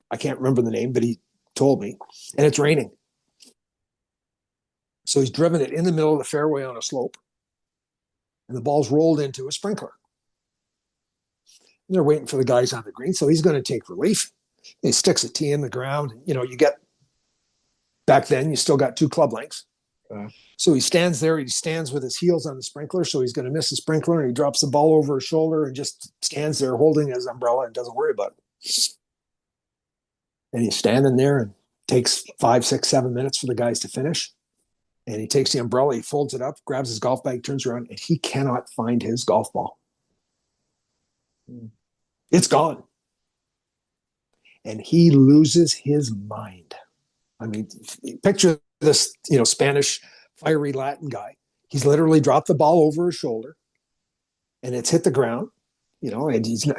I can't remember the name, but he told me, and it's raining. So he's driven it in the middle of the fairway on a slope, and the ball's rolled into a sprinkler. And they're waiting for the guys on the green, so he's going to take relief. He sticks a tee in the ground. You get back then, you still got 2 club lengths. So he stands there. He stands with his heels on the sprinkler, so he's going to miss the sprinkler, and he drops the ball over his shoulder and just stands there holding his umbrella and doesn't worry about it. And he's standing there and takes 5, 6, 7 minutes for the guys to finish. And he takes the umbrella, he folds it up, grabs his golf bag, turns around, and he cannot find his golf ball. Mm. It's gone. And he loses his mind. I mean, picture this, Spanish fiery Latin guy. He's literally dropped the ball over his shoulder and it's hit the ground, and he's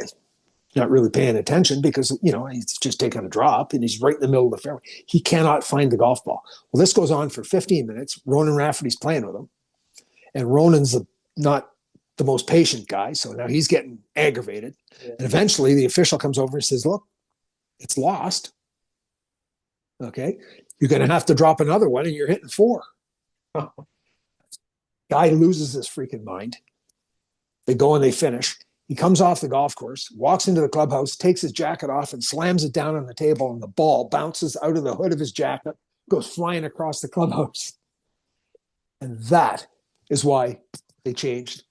not really paying attention because, he's just taking a drop and he's right in the middle of the fairway. He cannot find the golf ball. Well, this goes on for 15 minutes. Ronan Rafferty's playing with him. And Ronan's not the most patient guy. So now he's getting aggravated. Yeah. And eventually the official comes over and says, look, it's lost. Okay. You're going to have to drop another one and you're hitting 4. Guy loses his freaking mind. They go and they finish. He comes off the golf course, walks into the clubhouse, takes his jacket off and slams it down on the table, and the ball bounces out of the hood of his jacket, goes flying across the clubhouse. And that is why they changed.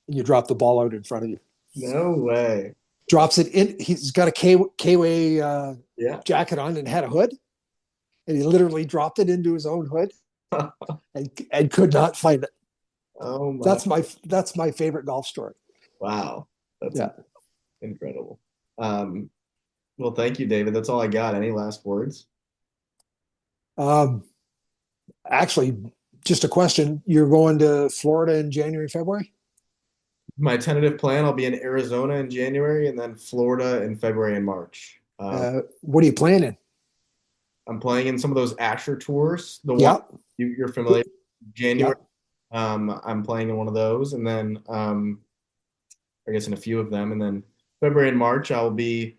And you drop the ball out in front of you. No way. Drops it in. He's got a K-Way jacket on and had a hood. And he literally dropped it into his own hood and could not find it. Oh my. That's my favorite golf story. Wow. That's incredible. Well, thank you, David. That's all I got. Any last words? Actually, just a question. You're going to Florida in January, February? My tentative plan, I'll be in Arizona in January and then Florida in February and March. What are you planning? I'm playing in some of those Asher tours. The one you're familiar with, January. I'm playing in one of those, and then I guess in a few of them, and then February and March I'll be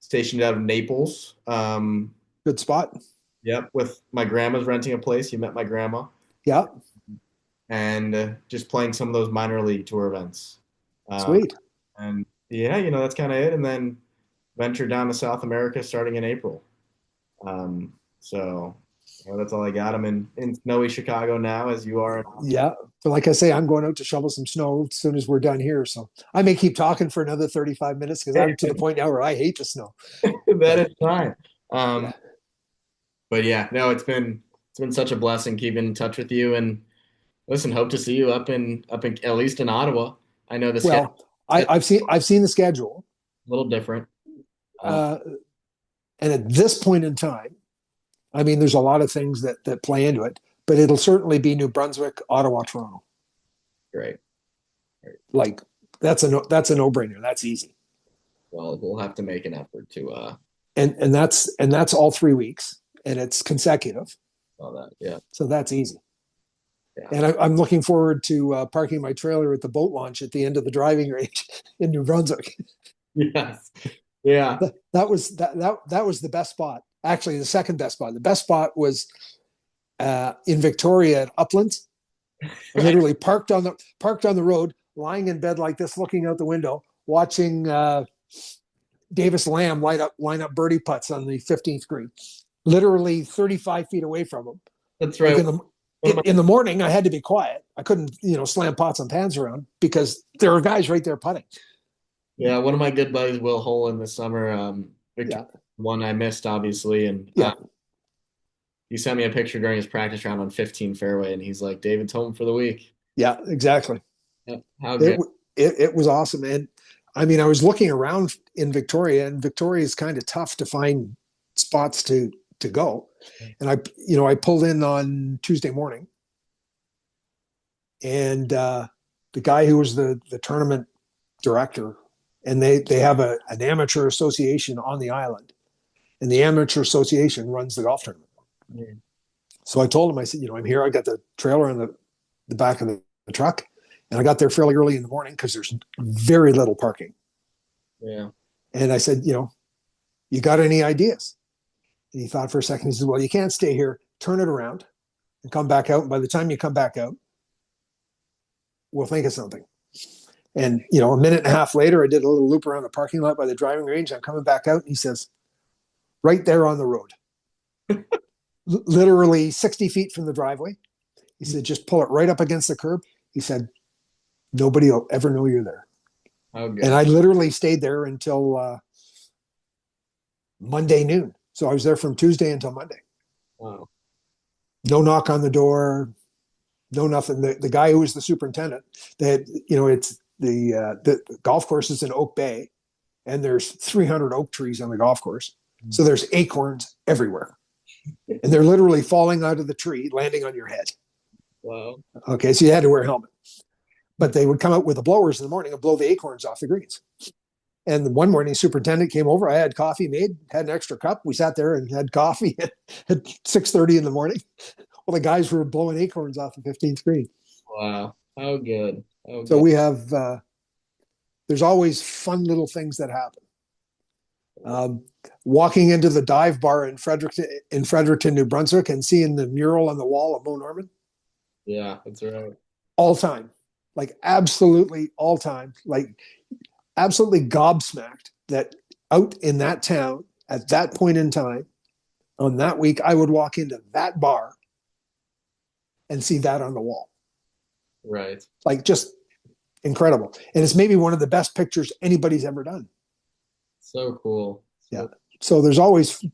stationed out of Naples. Good spot. Yep, with my grandma's renting a place. You met my grandma. Yeah. And just playing some of those minor league tour events. Sweet. And yeah, that's kind of it. And then venture down to South America starting in April. So that's all I got. I'm in snowy Chicago now, as you are. Yeah. But like I say, I'm going out to shovel some snow as soon as we're done here. So I may keep talking for another 35 minutes because I'm to the point now where I hate the snow. That is fine. But yeah, no, it's been such a blessing keeping in touch with you. And Listen, hope to see you up in at least in Ottawa. I know the schedule Well, is a I've seen the schedule, little different. Uh, uh, and at this point in time, I mean, there's a lot of things that play into it, but it'll certainly be New Brunswick, Ottawa, Toronto. great. Great. Like that's a no brainer. That's easy, Well, we'll have to make an effort to and that's all 3 weeks, and it's consecutive, all that. Yeah. so that's easy. Yeah. And I'm looking forward to parking my trailer at the boat launch at the end of the driving range in New Brunswick. Yes. Yeah. That was the best spot. Actually, the second best spot. The best spot was in Victoria at Uplands. I literally parked on the road, lying in bed like this, looking out the window, watching Davis Lamb line up birdie putts on the 15th green, literally 35 feet away from him. That's Like right. in the One of my in the morning, I had to be quiet. I couldn't, slam pots and pans around because there are guys right there putting. yeah, one of my good buddies, Will Holen, this summer, Yeah, one I missed obviously, and yeah, he sent me a picture during his practice round on 15 fairway, and he's like, "David's home for the week." yeah, exactly. Yeah, how It good. it was awesome, and I mean, I was looking around in Victoria, and Victoria is kind of tough to find spots to go. And I pulled in on Tuesday morning, and the guy who was the tournament director, and they have an amateur association on the island, and the amateur association runs the golf tournament. Yeah. So I told him, I said, I'm here. I got the trailer in the back of the truck, and I got there fairly early in the morning because there's very little parking. Yeah. And I said, you got any ideas? And he thought for a second. He said, well, you can't stay here. Turn it around and come back out. And by the time you come back out, we'll think of something. And, a minute and a half later, I did a little loop around the parking lot by the driving range. I'm coming back out, and he says, right there on the road, literally 60 feet from the driveway. He said, just pull it right up against the curb. He said, nobody will ever know you're there. How And good. I literally stayed there until Monday noon. So I was there from Tuesday until Monday. Wow. No knock on the door, no nothing. The guy who was the superintendent, that it's the golf course is in Oak Bay, and there's 300 oak trees on the golf course. So there's acorns everywhere, and they're literally falling out of the tree, landing on your head. Wow. Okay, so you had to wear a helmet, but they would come out with the blowers in the morning and blow the acorns off the greens. And one morning, the superintendent came over. I had coffee made, had an extra cup. We sat there and had coffee at 6:30 in the morning. Well, the guys were blowing acorns off the 15th green. Wow. How good. How So good. we have, there's always fun little things that happen. Um, Walking into the dive bar in Fredericton, New Brunswick, and seeing the mural on the wall of Mo Norman, Yeah, that's right. all time, like absolutely all time, like absolutely gobsmacked that out in that town at that point in time on that week, I would walk into that bar and see that on the wall. Right. Like just incredible. And it's maybe one of the best pictures anybody's ever done. So cool. Yeah. So, So there's always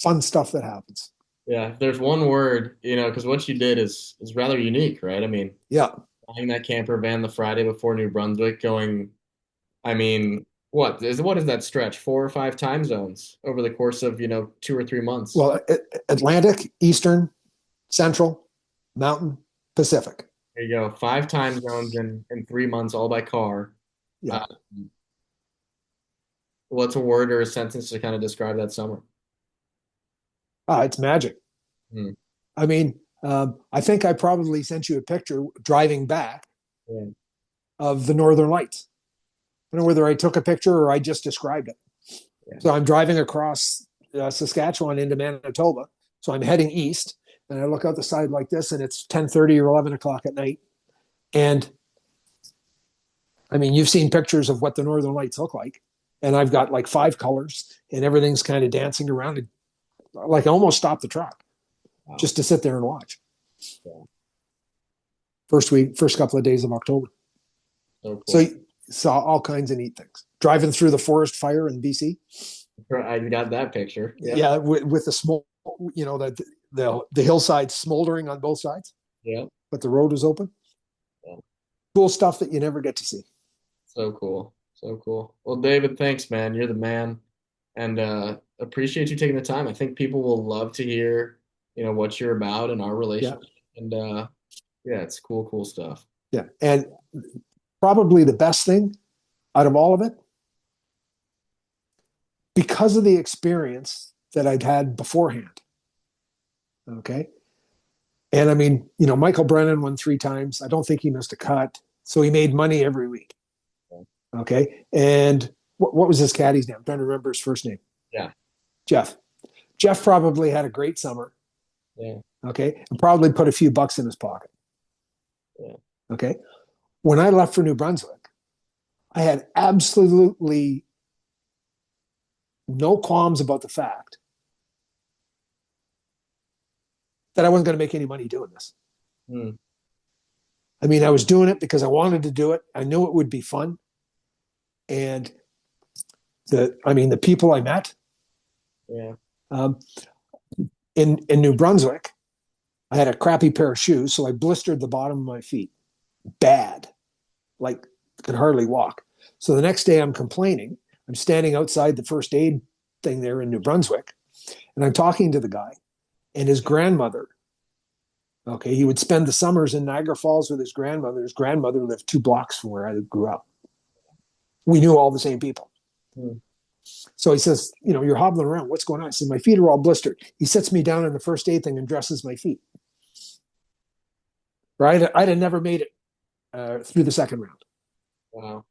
fun stuff that happens. yeah, if there's one word, because what you did is rather unique, right? I mean, Yeah. buying that camper van the Friday before New Brunswick, going, I mean, what is that stretch? 4 or 5 time zones over the course of, 2 or 3 months. Well, Atlantic, Eastern, Central, Mountain, Pacific. There you go. 5 time zones in 3 months, all by car. Yeah. Uh, what's a word or a sentence to kind of describe that summer? It's magic. Hmm. I mean, I think I probably sent you a picture driving back Yeah. of the Northern Lights. I don't know whether I took a picture or I just described it. Yeah. So I'm driving across Saskatchewan into Manitoba. So I'm heading east, and I look out the side like this, and it's 10:30 or 11 o'clock at night. And I mean, you've seen pictures of what the Northern Lights look like, and I've got like 5 colors, and everything's kind of dancing around. And, like I almost stopped the truck Wow. just to sit there and watch. Yeah. First couple of days of October. So cool. So you saw all kinds of neat things. Driving through the forest fire in BC. I got that picture. Yeah. Yeah, with the smoke, the hillside smoldering on both sides. Yeah. but the road was open. Yeah. Cool stuff that you never get to see. So cool. So cool. Well, David, thanks, man. You're the man. And appreciate you taking the time. I think people will love to hear, what you're about and our Yeah, relationship. And yeah, it's cool, cool stuff. yeah. And probably the best thing out of all of it, because of the experience that I'd had beforehand. Okay. And I mean, Michael Brennan won 3 times. I don't think he missed a cut. So he made money every week. Okay. And what was his caddy's name? I'm trying to remember his first name. Yeah. Jeff. Jeff probably had a great summer. Yeah. Okay. And probably put a few bucks in his pocket. Yeah. Okay. When I left for New Brunswick, I had absolutely no qualms about the fact that I wasn't going to make any money doing this. Hmm. I mean, I was doing it because I wanted to do it. I knew it would be fun. And the people I met Yeah. um, in New Brunswick, I had a crappy pair of shoes, so I blistered the bottom of my feet bad, like could hardly walk. So the next day I'm complaining. I'm standing outside the first aid thing there in New Brunswick, and I'm talking to the guy and his grandmother. Okay, he would spend the summers in Niagara Falls with his grandmother. His grandmother lived 2 blocks from where I grew up. We knew all the same people. Hmm. So he says, you're hobbling around. What's going on? I said, my feet are all blistered. He sets me down in the first aid thing and dresses my feet. Right? I'd have never made it through the second round. Wow.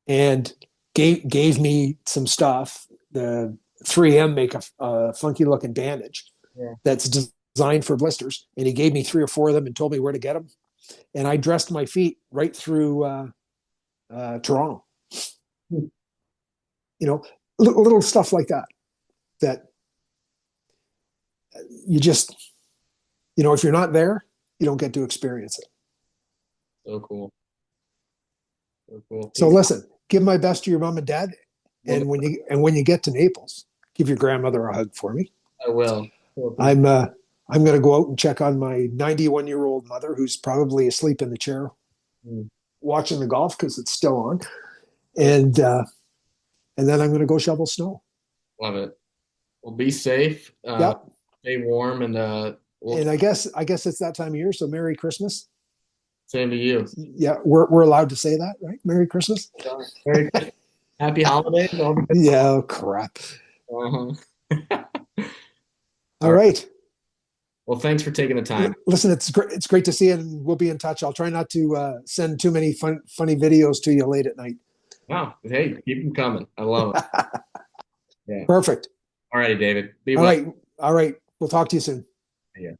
And gave me some stuff. The 3M make a funky looking bandage Yeah. that's designed for blisters. And he gave me 3 or 4 of them and told me where to get them. And I dressed my feet right through Toronto. Hmm. Little stuff like that, that you just, if you're not there, you don't get to experience it. So cool. So cool. So listen, give my best to your mom and dad. Well, And when you get to Naples, give your grandmother a hug for me. I will. Well, I'm going to go out and check on my 91-year-old mother, who's probably asleep in the chair hmm. watching the golf because it's still on, and then I'm going to go shovel snow. Love it. Well, be safe. Yep. Stay warm, and And I guess it's that time of year. So Merry Christmas. same to you. Yeah, we're allowed to say that, right? Merry Christmas. Merry Christmas. Happy holidays. All the good stuff. Yeah, crap. Uh-huh. All All right. right. Well, thanks for taking the time. Listen, it's great. It's great to see it, and we'll be in touch. I'll try not to send too many funny videos to you late at night. Wow. Hey, keep them coming. I love it. Yeah. Perfect. All righty, David. Be All well. right. All right. We'll talk to you soon. Yeah.